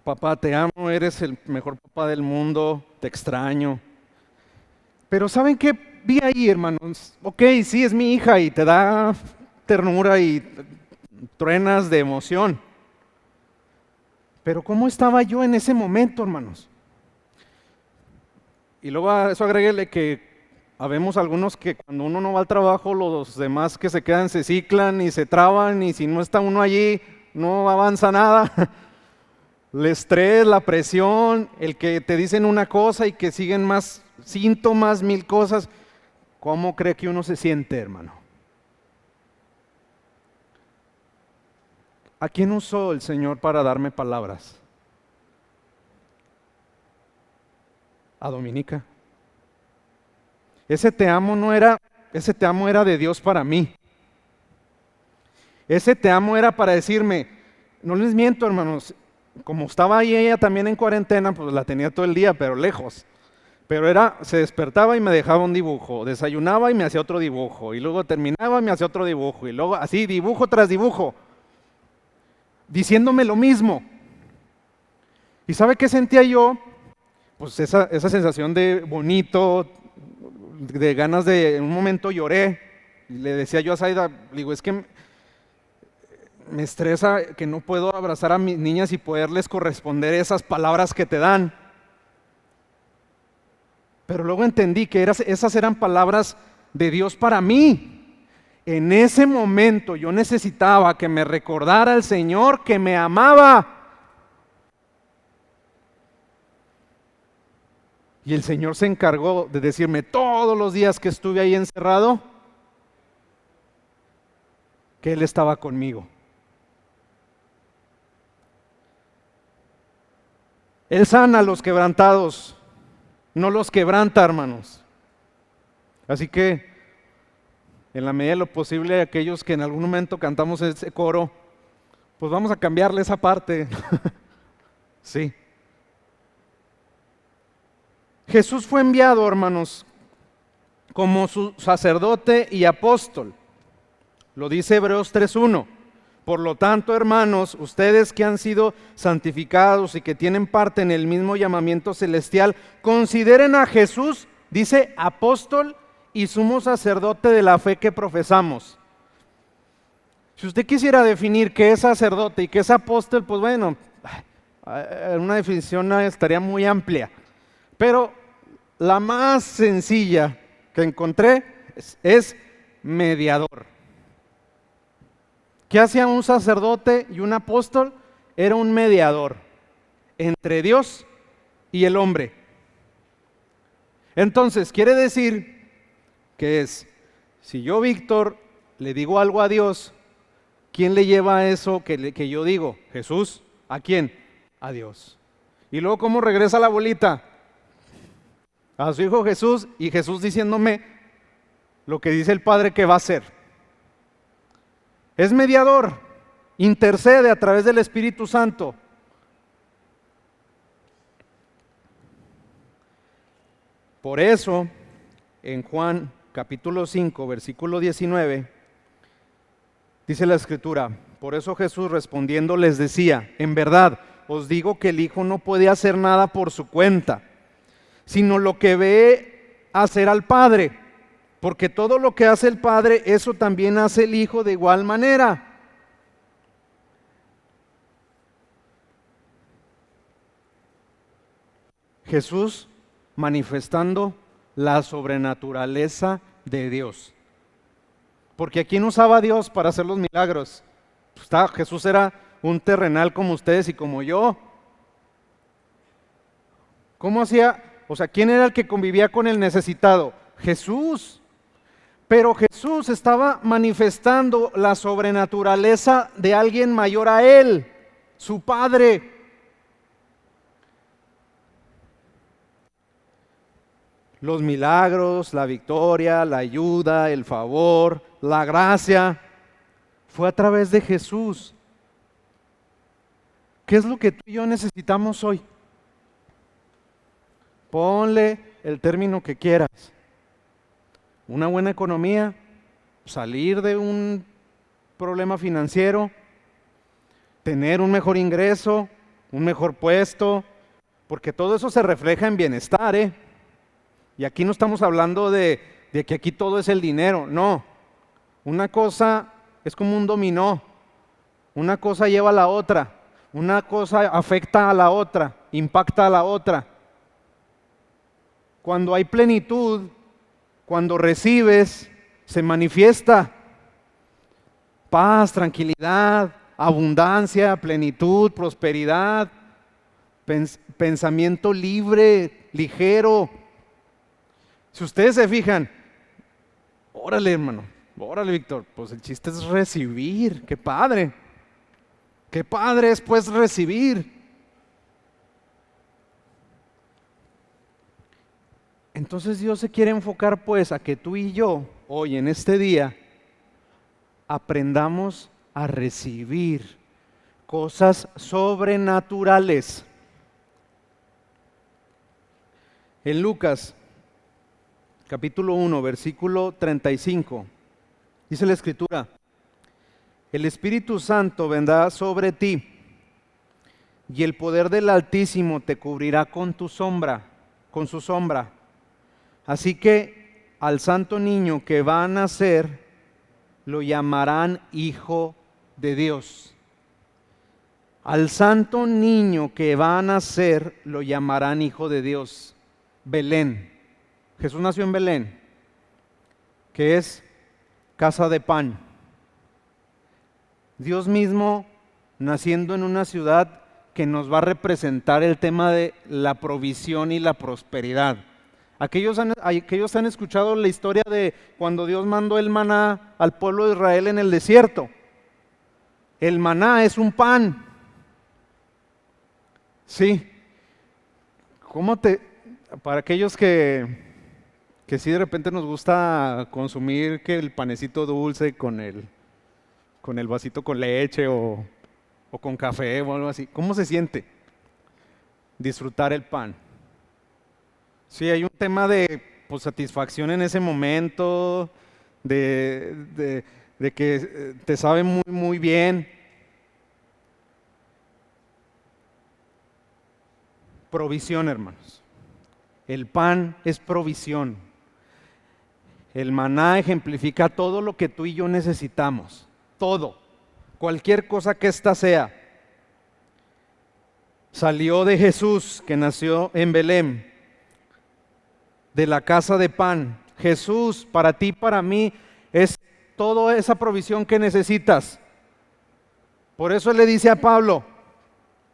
Papá, te amo, eres el mejor papá del mundo, te extraño. Pero ¿saben qué vi ahí, hermanos? Ok, sí, es mi hija y te da ternura y truenas de emoción. Pero ¿cómo estaba yo en ese momento, hermanos? Y luego a eso agréguele que habemos algunos que cuando uno no va al trabajo, los demás que se quedan se ciclan y se traban, y si no está uno allí, no avanza nada. El estrés, la presión, el que te dicen una cosa y que siguen más síntomas, 1000 cosas. ¿Cómo cree que uno se siente, hermano? ¿A quién usó el Señor para darme palabras? A Dominica. Ese te amo era de Dios para mí. Ese te amo era para decirme, no les miento, hermanos, como estaba ahí ella también en cuarentena, pues la tenía todo el día, pero lejos. Pero se despertaba y me dejaba un dibujo, desayunaba y me hacía otro dibujo, y luego terminaba y me hacía otro dibujo, y luego así, dibujo tras dibujo, diciéndome lo mismo. ¿Y sabe qué sentía yo? Pues esa sensación de bonito, de ganas de, en un momento lloré, y le decía yo a Zaida, le digo, es que me estresa que no puedo abrazar a mis niñas y poderles corresponder esas palabras que te dan. Pero luego entendí que esas eran palabras de Dios para mí. En ese momento yo necesitaba que me recordara el Señor que me amaba. Y el Señor se encargó de decirme todos los días que estuve ahí encerrado que Él estaba conmigo. Él sana a los quebrantados, no los quebranta, hermanos. Así que, en la medida de lo posible, aquellos que en algún momento cantamos ese coro, pues vamos a cambiarle esa parte. Sí. Jesús fue enviado, hermanos, como su sacerdote y apóstol. Lo dice Hebreos 3:1. Por lo tanto, hermanos, ustedes que han sido santificados y que tienen parte en el mismo llamamiento celestial, consideren a Jesús, dice, apóstol y sumo sacerdote de la fe que profesamos. Si usted quisiera definir qué es sacerdote y qué es apóstol, pues bueno, una definición estaría muy amplia. Pero la más sencilla que encontré es mediador. ¿Qué hacía un sacerdote y un apóstol? Era un mediador entre Dios y el hombre. Entonces, quiere decir que si yo, Víctor, le digo algo a Dios, ¿quién le lleva a eso que yo digo? Jesús. ¿A quién? A Dios. Y luego, ¿cómo regresa la bolita? A su hijo Jesús, y Jesús diciéndome lo que dice el Padre que va a hacer. Es mediador, intercede a través del Espíritu Santo. Por eso, en Juan capítulo 5, versículo 19, dice la Escritura, por eso Jesús respondiendo les decía, en verdad os digo que el Hijo no puede hacer nada por su cuenta, sino lo que ve hacer al Padre. Porque todo lo que hace el Padre, eso también hace el Hijo de igual manera. Jesús manifestando la sobrenaturaleza de Dios. Porque ¿a quién usaba Dios para hacer los milagros? Jesús era un terrenal como ustedes y como yo. ¿Cómo hacía? O sea, ¿quién era el que convivía con el necesitado? Jesús. Pero Jesús estaba manifestando la sobrenaturaleza de alguien mayor a él, su Padre. Los milagros, la victoria, la ayuda, el favor, la gracia, fue a través de Jesús. ¿Qué es lo que tú y yo necesitamos hoy? Ponle el término que quieras. Una buena economía, salir de un problema financiero, tener un mejor ingreso, un mejor puesto, porque todo eso se refleja en bienestar, ¿eh? Y aquí no estamos hablando de que aquí todo es el dinero, no. Una cosa es como un dominó, una cosa lleva a la otra, una cosa afecta a la otra, impacta a la otra. Cuando hay plenitud, cuando recibes, se manifiesta paz, tranquilidad, abundancia, plenitud, prosperidad, pensamiento libre, ligero. Si ustedes se fijan, órale hermano, órale Víctor, pues el chiste es recibir, qué padre es pues recibir. Entonces Dios se quiere enfocar pues a que tú y yo, hoy en este día, aprendamos a recibir cosas sobrenaturales. En Lucas, capítulo 1, versículo 35, dice la Escritura: el Espíritu Santo vendrá sobre ti, y el poder del Altísimo te cubrirá con su sombra. Así que al santo niño que va a nacer, lo llamarán Hijo de Dios. Al santo niño que va a nacer, lo llamarán Hijo de Dios. Belén. Jesús nació en Belén, que es casa de pan. Dios mismo naciendo en una ciudad que nos va a representar el tema de la provisión y la prosperidad. Aquellos han escuchado la historia de cuando Dios mandó el maná al pueblo de Israel en el desierto. El maná es un pan. Sí. Para aquellos que sí de repente nos gusta consumir que el panecito dulce con el vasito con leche o con café o algo así, ¿cómo se siente disfrutar el pan? Sí, hay un tema de satisfacción en ese momento, de que te sabe muy, muy bien. Provisión, hermanos. El pan es provisión. El maná ejemplifica todo lo que tú y yo necesitamos. Todo. Cualquier cosa que ésta sea. Salió de Jesús, que nació en Belén, de la casa de pan. Jesús, para ti, para mí, es toda esa provisión que necesitas. Por eso Él le dice a Pablo: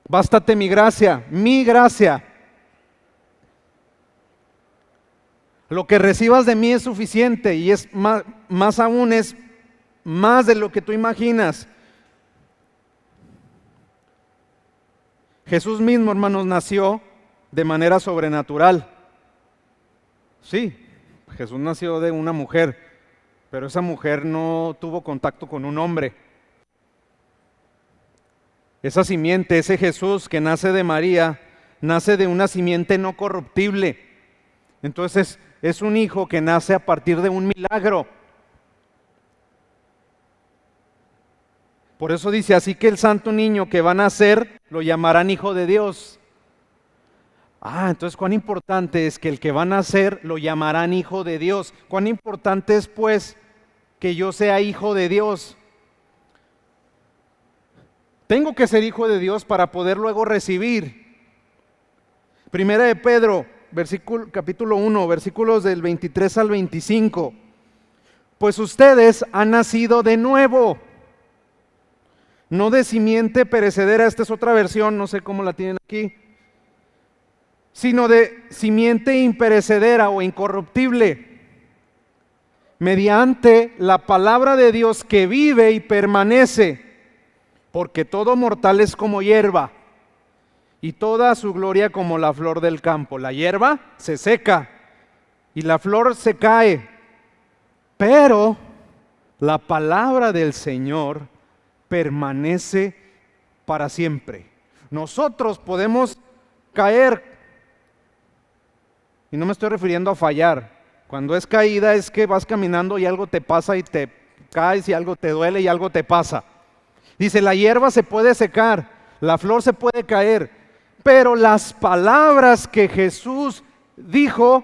bástate mi gracia, mi gracia. Lo que recibas de mí es suficiente, y es más aún, es más de lo que tú imaginas. Jesús mismo, hermanos, nació de manera sobrenatural. Sí, Jesús nació de una mujer, pero esa mujer no tuvo contacto con un hombre. Esa simiente, ese Jesús que nace de María, nace de una simiente no corruptible. Entonces es un hijo que nace a partir de un milagro. Por eso dice: así que el santo niño que va a nacer, lo llamarán Hijo de Dios. Entonces cuán importante es que el que va a nacer lo llamarán Hijo de Dios. Cuán importante es pues que yo sea hijo de Dios. Tengo que ser hijo de Dios para poder luego recibir. Primera de Pedro, capítulo 1, versículos del 23 al 25. pues ustedes han nacido de nuevo, no de simiente perecedera, esta es otra versión, no sé cómo la tienen aquí, sino de simiente imperecedera o incorruptible, mediante la palabra de Dios que vive y permanece, porque todo mortal es como hierba, y toda su gloria como la flor del campo. La hierba se seca y la flor se cae, pero la palabra del Señor permanece para siempre. Nosotros podemos caer, y no me estoy refiriendo a fallar. Cuando es caída es que vas caminando y algo te pasa y te caes y algo te duele y algo te pasa. Dice, la hierba se puede secar, la flor se puede caer, pero las palabras que Jesús dijo,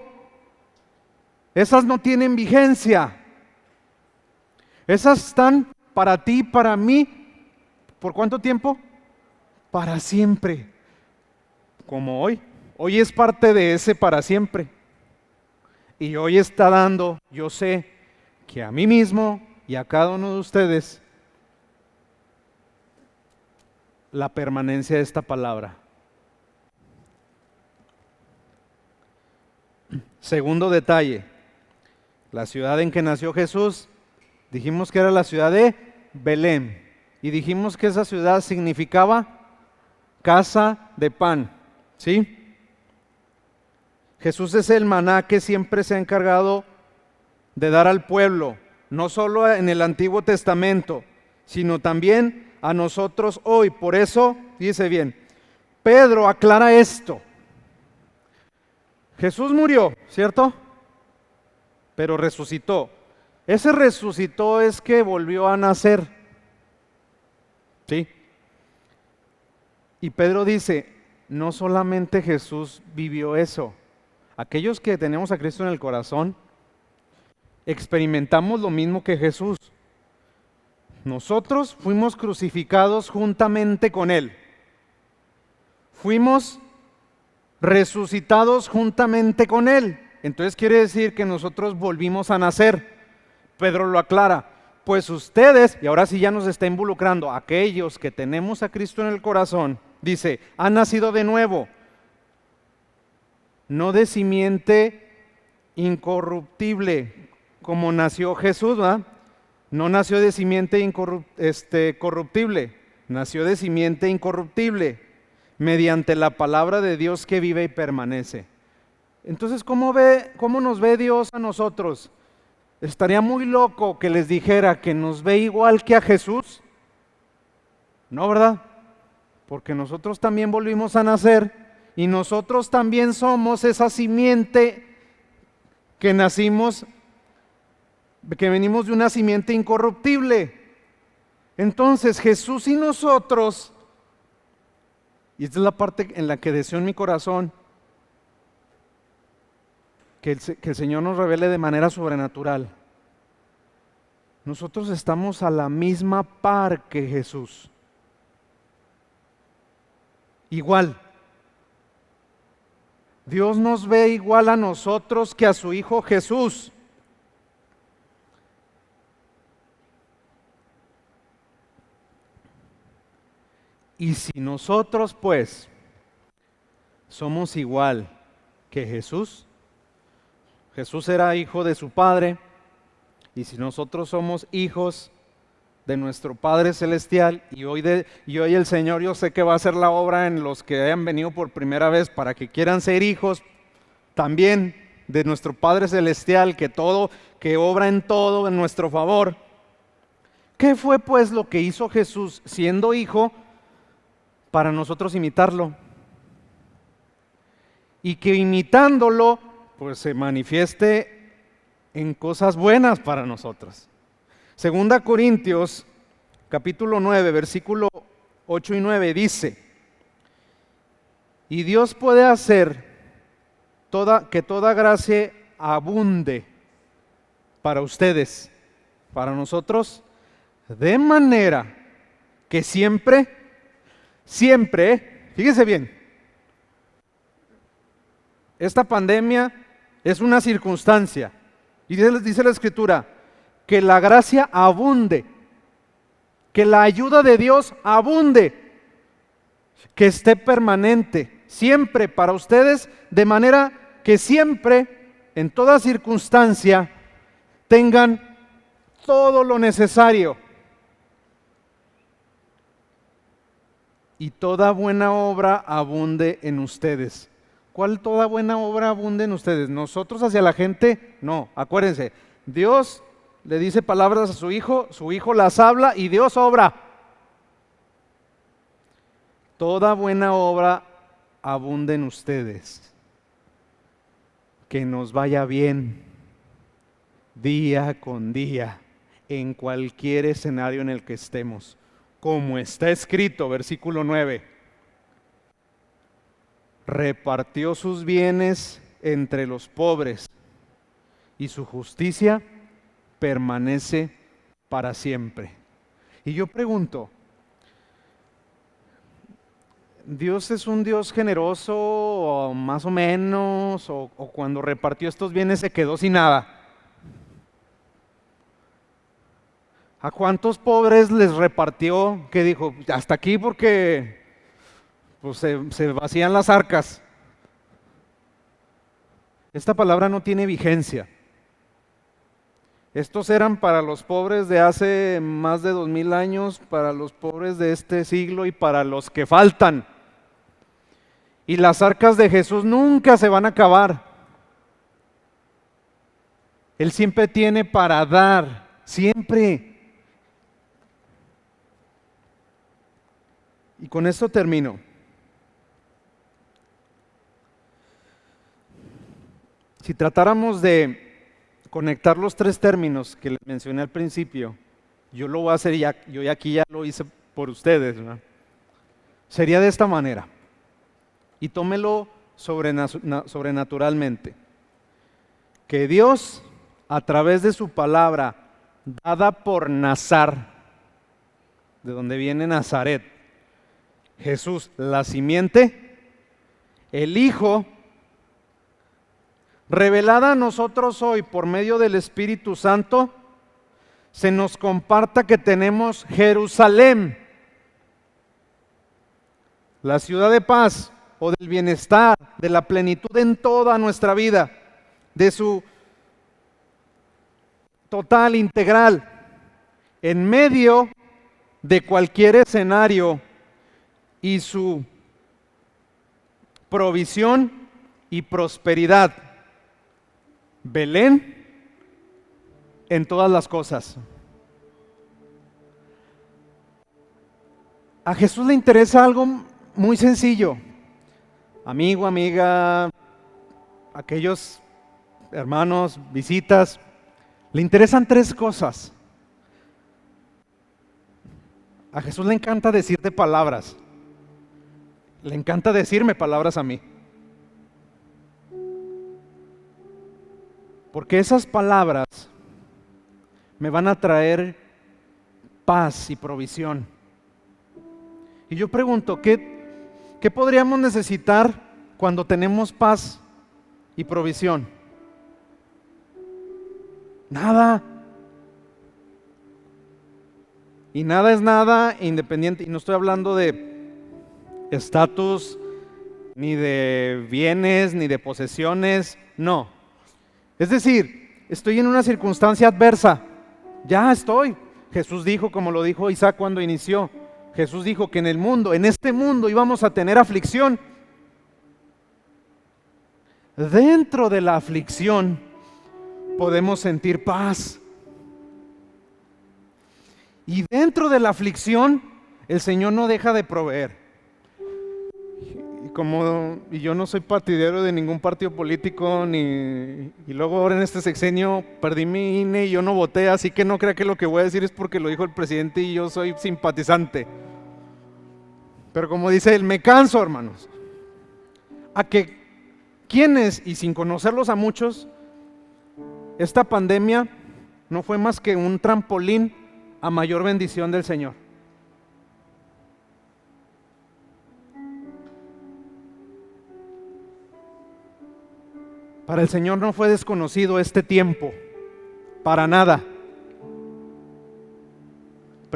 esas no tienen vigencia. Esas están para ti, para mí. ¿Por cuánto tiempo? Para siempre. Como hoy. Hoy es parte de ese para siempre. Y hoy está dando, yo sé, que a mí mismo y a cada uno de ustedes, la permanencia de esta palabra. Segundo detalle, la ciudad en que nació Jesús, dijimos que era la ciudad de Belén. Y dijimos que esa ciudad significaba casa de pan, ¿sí? Jesús es el maná que siempre se ha encargado de dar al pueblo, no solo en el Antiguo Testamento, sino también a nosotros hoy. Por eso, dice bien, Pedro aclara esto. Jesús murió, ¿cierto? Pero resucitó. Ese resucitó es que volvió a nacer, ¿sí? Y Pedro dice, no solamente Jesús vivió eso. Aquellos que tenemos a Cristo en el corazón, experimentamos lo mismo que Jesús. Nosotros fuimos crucificados juntamente con Él. Fuimos resucitados juntamente con Él. Entonces quiere decir que nosotros volvimos a nacer. Pedro lo aclara. Pues ustedes, y ahora sí ya nos está involucrando, aquellos que tenemos a Cristo en el corazón, dice, han nacido de nuevo. No de simiente incorruptible, como nació Jesús, ¿verdad? No nació de simiente corruptible, nació de simiente incorruptible, mediante la palabra de Dios que vive y permanece. Entonces, ¿cómo nos ve Dios a nosotros? Estaría muy loco que les dijera que nos ve igual que a Jesús. No, ¿verdad? Porque nosotros también volvimos a nacer. Y nosotros también somos esa simiente que nacimos, que venimos de una simiente incorruptible. Entonces Jesús y nosotros, y esta es la parte en la que deseo en mi corazón, que el Señor nos revele de manera sobrenatural. Nosotros estamos a la misma par que Jesús. Igual. Dios nos ve igual a nosotros que a su Hijo Jesús. Y si nosotros pues somos igual que Jesús, Jesús era hijo de su Padre, y si nosotros somos hijos de nuestro Padre Celestial, y hoy el Señor, yo sé que va a hacer la obra en los que hayan venido por primera vez para que quieran ser hijos también de nuestro Padre Celestial, que obra en todo en nuestro favor. ¿Qué fue pues lo que hizo Jesús siendo hijo para nosotros imitarlo? Y que imitándolo pues se manifieste en cosas buenas para nosotros. Segunda Corintios, capítulo 9, versículo 8 y 9 dice, y Dios puede hacer que toda gracia abunde para ustedes, para nosotros, de manera que siempre, fíjese bien, esta pandemia es una circunstancia, y dice la Escritura, que la gracia abunde, que la ayuda de Dios abunde, que esté permanente, siempre para ustedes, de manera que siempre, en toda circunstancia, tengan todo lo necesario. Y toda buena obra abunde en ustedes. ¿Cuál toda buena obra abunde en ustedes? ¿Nosotros hacia la gente? No, acuérdense, Dios le dice palabras a su Hijo las habla y Dios obra. Toda buena obra abunde en ustedes. Que nos vaya bien día con día, en cualquier escenario en el que estemos. Como está escrito, versículo 9, repartió sus bienes entre los pobres y su justicia permanece para siempre. Y yo pregunto, ¿Dios es un Dios generoso o más o menos? ¿O cuando repartió estos bienes se quedó sin nada? ¿A cuántos pobres les repartió que dijo, hasta aquí porque pues, se vacían las arcas? Esta palabra no tiene vigencia. Estos eran para los pobres de hace más de 2000 años, para los pobres de este siglo y para los que faltan. Y las arcas de Jesús nunca se van a acabar. Él siempre tiene para dar, siempre. Y con esto termino. Si tratáramos de conectar los tres términos que les mencioné al principio, yo lo voy a hacer yo aquí ya lo hice por ustedes, ¿verdad? Sería de esta manera. Y tómelo sobrenaturalmente. Que Dios, a través de su palabra, dada por Nazar, de donde viene Nazaret, Jesús, la simiente, el Hijo, revelada a nosotros hoy por medio del Espíritu Santo, se nos comparta que tenemos Jerusalén, la ciudad de paz o del bienestar, de la plenitud en toda nuestra vida, de su total, integral, en medio de cualquier escenario y su provisión y prosperidad. Belén en todas las cosas. A Jesús le interesa algo muy sencillo. Amigo, amiga, aquellos hermanos, visitas, le interesan tres cosas. A Jesús le encanta decirte palabras. Le encanta decirme palabras a mí. Porque esas palabras me van a traer paz y provisión. Y yo pregunto, ¿qué podríamos necesitar cuando tenemos paz y provisión? Nada. Y nada es nada independiente. Y no estoy hablando de estatus, ni de bienes, ni de posesiones. No. Es decir, estoy en una circunstancia adversa. Ya estoy. Jesús dijo, como lo dijo Isaac cuando inició, Jesús dijo que en este mundo íbamos a tener aflicción. Dentro de la aflicción podemos sentir paz. Y dentro de la aflicción el Señor no deja de proveer. Y yo no soy partidario de ningún partido político, y luego ahora en este sexenio perdí mi INE y yo no voté, así que no crea que lo que voy a decir es porque lo dijo el presidente y yo soy simpatizante. Pero como dice él, me canso, hermanos, a que quienes, y sin conocerlos a muchos, esta pandemia no fue más que un trampolín a mayor bendición del Señor. Para el Señor no fue desconocido este tiempo, para nada.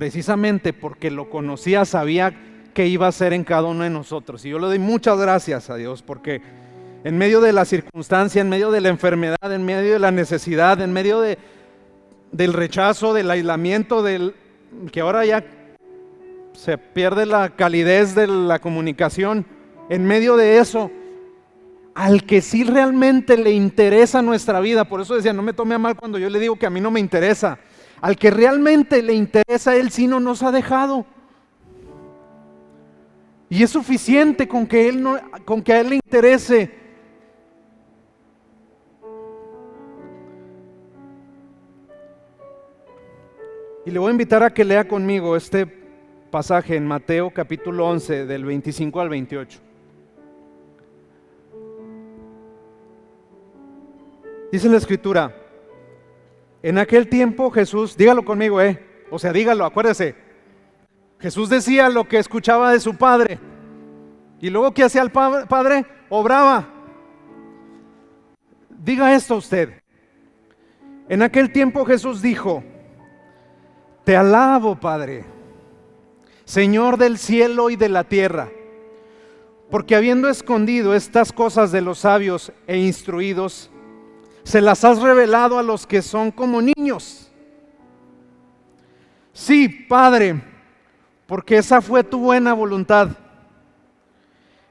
precisamente porque lo conocía, sabía qué iba a hacer en cada uno de nosotros. Y yo le doy muchas gracias a Dios, porque en medio de la circunstancia, en medio de la enfermedad, en medio de la necesidad, en medio del rechazo, del aislamiento, que ahora ya se pierde la calidez de la comunicación, en medio de eso, al que sí realmente le interesa nuestra vida, por eso decía, no me tome a mal cuando yo le digo que a mí no me interesa, al que realmente le interesa, Él sí no nos ha dejado. Y es suficiente con que a Él le interese. Y le voy a invitar a que lea conmigo este pasaje en Mateo capítulo 11, del 25 al 28. Dice la escritura: en aquel tiempo Jesús, dígalo conmigo, o sea, dígalo, acuérdese. Jesús decía lo que escuchaba de su Padre. Y luego, ¿qué hacía el Padre? Obraba. Diga esto usted. En aquel tiempo Jesús dijo: te alabo, Padre, Señor del cielo y de la tierra, porque habiendo escondido estas cosas de los sabios e instruidos, se las has revelado a los que son como niños. Sí, Padre, porque esa fue tu buena voluntad.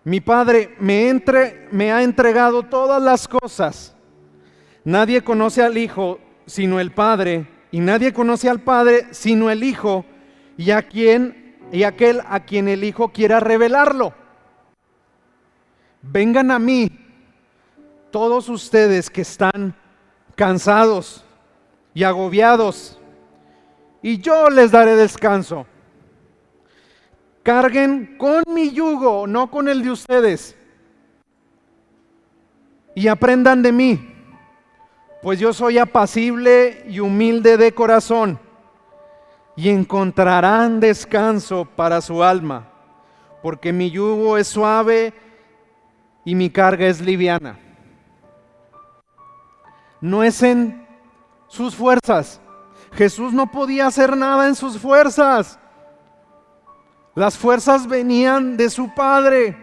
Mi Padre me ha entregado todas las cosas. Nadie conoce al Hijo sino el Padre, y nadie conoce al Padre sino el Hijo, y aquel a quien el Hijo quiera revelarlo. Vengan a mí todos ustedes que están cansados y agobiados, y yo les daré descanso. Carguen con mi yugo, no con el de ustedes, y aprendan de mí, pues yo soy apacible y humilde de corazón, y encontrarán descanso para su alma, porque mi yugo es suave y mi carga es liviana. No es en sus fuerzas. Jesús no podía hacer nada en sus fuerzas. Las fuerzas venían de su Padre.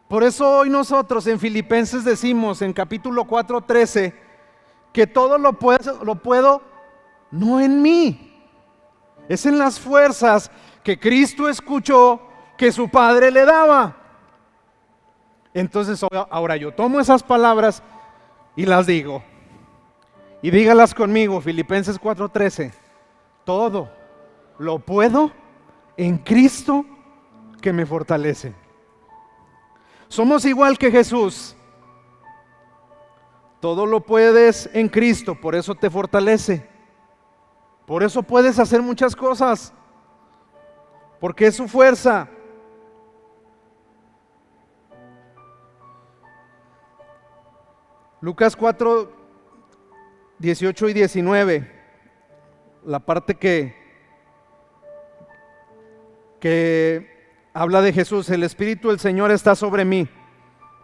Por eso hoy nosotros en Filipenses decimos en capítulo 4:13 que todo lo puedo no en mí, es en las fuerzas que Cristo escuchó que su Padre le daba. Entonces ahora yo tomo esas palabras y las digo, y dígalas conmigo, Filipenses 4:13, todo lo puedo en Cristo que me fortalece. Somos igual que Jesús. Todo lo puedes en Cristo, por eso te fortalece. Por eso puedes hacer muchas cosas, porque es su fuerza. Lucas 4, 18 y 19, la parte que habla de Jesús. El Espíritu del Señor está sobre mí,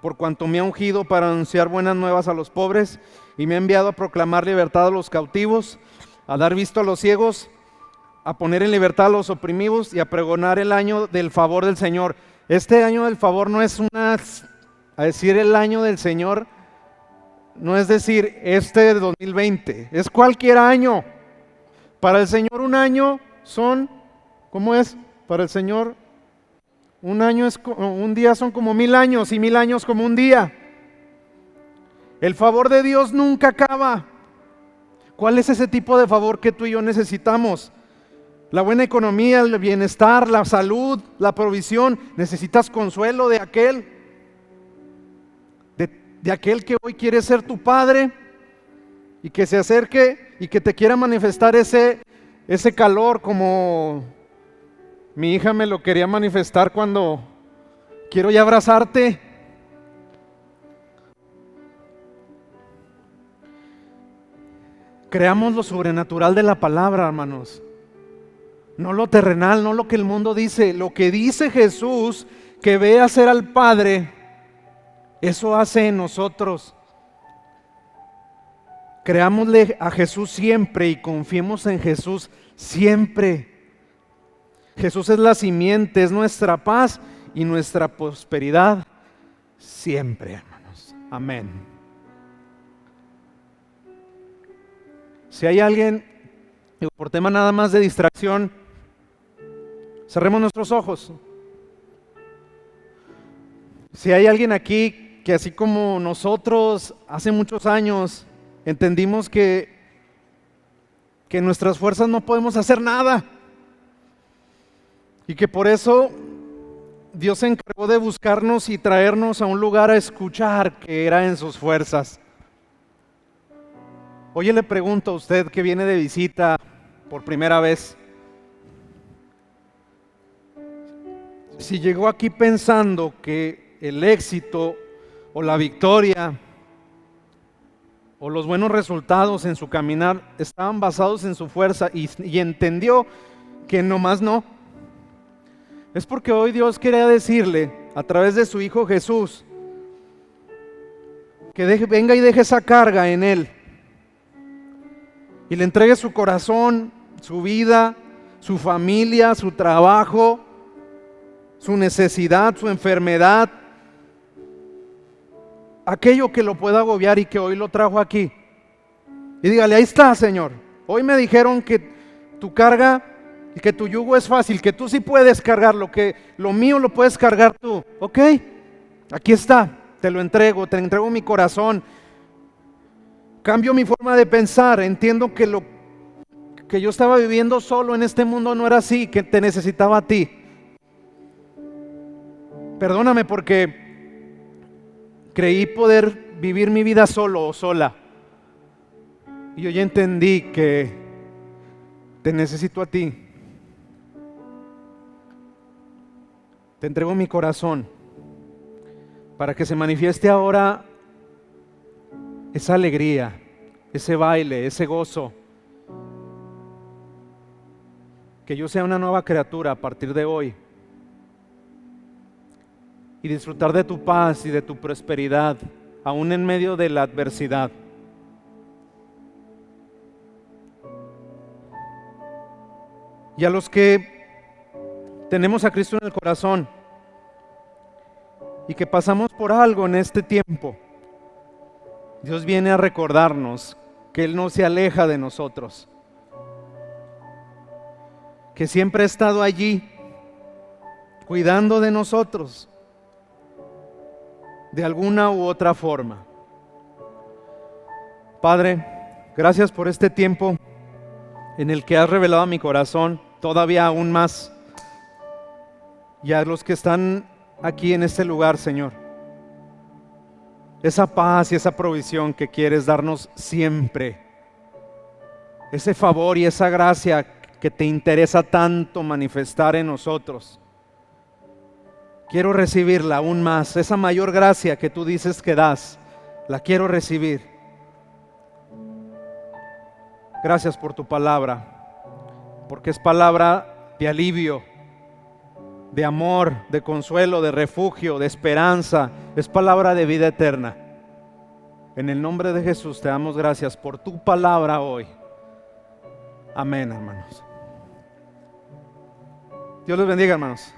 por cuanto me ha ungido para anunciar buenas nuevas a los pobres, y me ha enviado a proclamar libertad a los cautivos, a dar visto a los ciegos, a poner en libertad a los oprimidos, y a pregonar el año del favor del Señor. Este año del favor no es a decir el año del Señor, no es decir este de 2020, es cualquier año. Para el Señor un año son, ¿cómo es? Para el Señor un día son como 1000 años, y 1000 años como un día. El favor de Dios nunca acaba. ¿Cuál es ese tipo de favor que tú y yo necesitamos? La buena economía, el bienestar, la salud, la provisión. Necesitas consuelo de aquel que hoy quiere ser tu Padre, y que se acerque y que te quiera manifestar ese calor, como mi hija me lo quería manifestar cuando quiero ya abrazarte. Creamos lo sobrenatural de la palabra, hermanos. No lo terrenal, no lo que el mundo dice. Lo que dice Jesús que ve hacer al Padre, eso hace en nosotros. Creámosle a Jesús siempre y confiemos en Jesús siempre. Jesús es la simiente, es nuestra paz y nuestra prosperidad siempre, hermanos. Amén. Si hay alguien, por tema nada más de distracción, cerremos nuestros ojos. Si hay alguien aquí que así como nosotros hace muchos años entendimos que nuestras fuerzas no podemos hacer nada y que por eso Dios se encargó de buscarnos y traernos a un lugar a escuchar que era en sus fuerzas. Hoy le pregunto a usted que viene de visita por primera vez, si llegó aquí pensando que el éxito o la victoria o los buenos resultados en su caminar estaban basados en su fuerza y entendió que nomás no. Es porque hoy Dios quería decirle a través de su Hijo Jesús que venga y deje esa carga en Él y le entregue su corazón, su vida, su familia, su trabajo, su necesidad, su enfermedad, aquello que lo pueda agobiar y que hoy lo trajo aquí. Y dígale, ahí está, Señor. Hoy me dijeron que tu carga y que tu yugo es fácil, que tú sí puedes cargar lo mío lo puedes cargar tú. Ok, aquí está, te entrego mi corazón. Cambio mi forma de pensar, entiendo que lo que yo estaba viviendo solo en este mundo no era así, que te necesitaba a ti. Perdóname porque creí poder vivir mi vida solo o sola. Y yo ya entendí que te necesito a ti. Te entrego mi corazón para que se manifieste ahora esa alegría, ese baile, ese gozo. Que yo sea una nueva criatura a partir de hoy. Y disfrutar de tu paz y de tu prosperidad, aún en medio de la adversidad. Y a los que tenemos a Cristo en el corazón y que pasamos por algo en este tiempo, Dios viene a recordarnos que Él no se aleja de nosotros, que siempre ha estado allí cuidando de nosotros de alguna u otra forma. Padre, gracias por este tiempo en el que has revelado a mi corazón todavía aún más, y a los que están aquí en este lugar, Señor, esa paz y esa provisión que quieres darnos siempre, ese favor y esa gracia que te interesa tanto manifestar en nosotros. Quiero recibirla aún más, esa mayor gracia que tú dices que das, la quiero recibir. Gracias por tu palabra, porque es palabra de alivio, de amor, de consuelo, de refugio, de esperanza, es palabra de vida eterna. En el nombre de Jesús te damos gracias por tu palabra hoy. Amén, hermanos. Dios les bendiga, hermanos.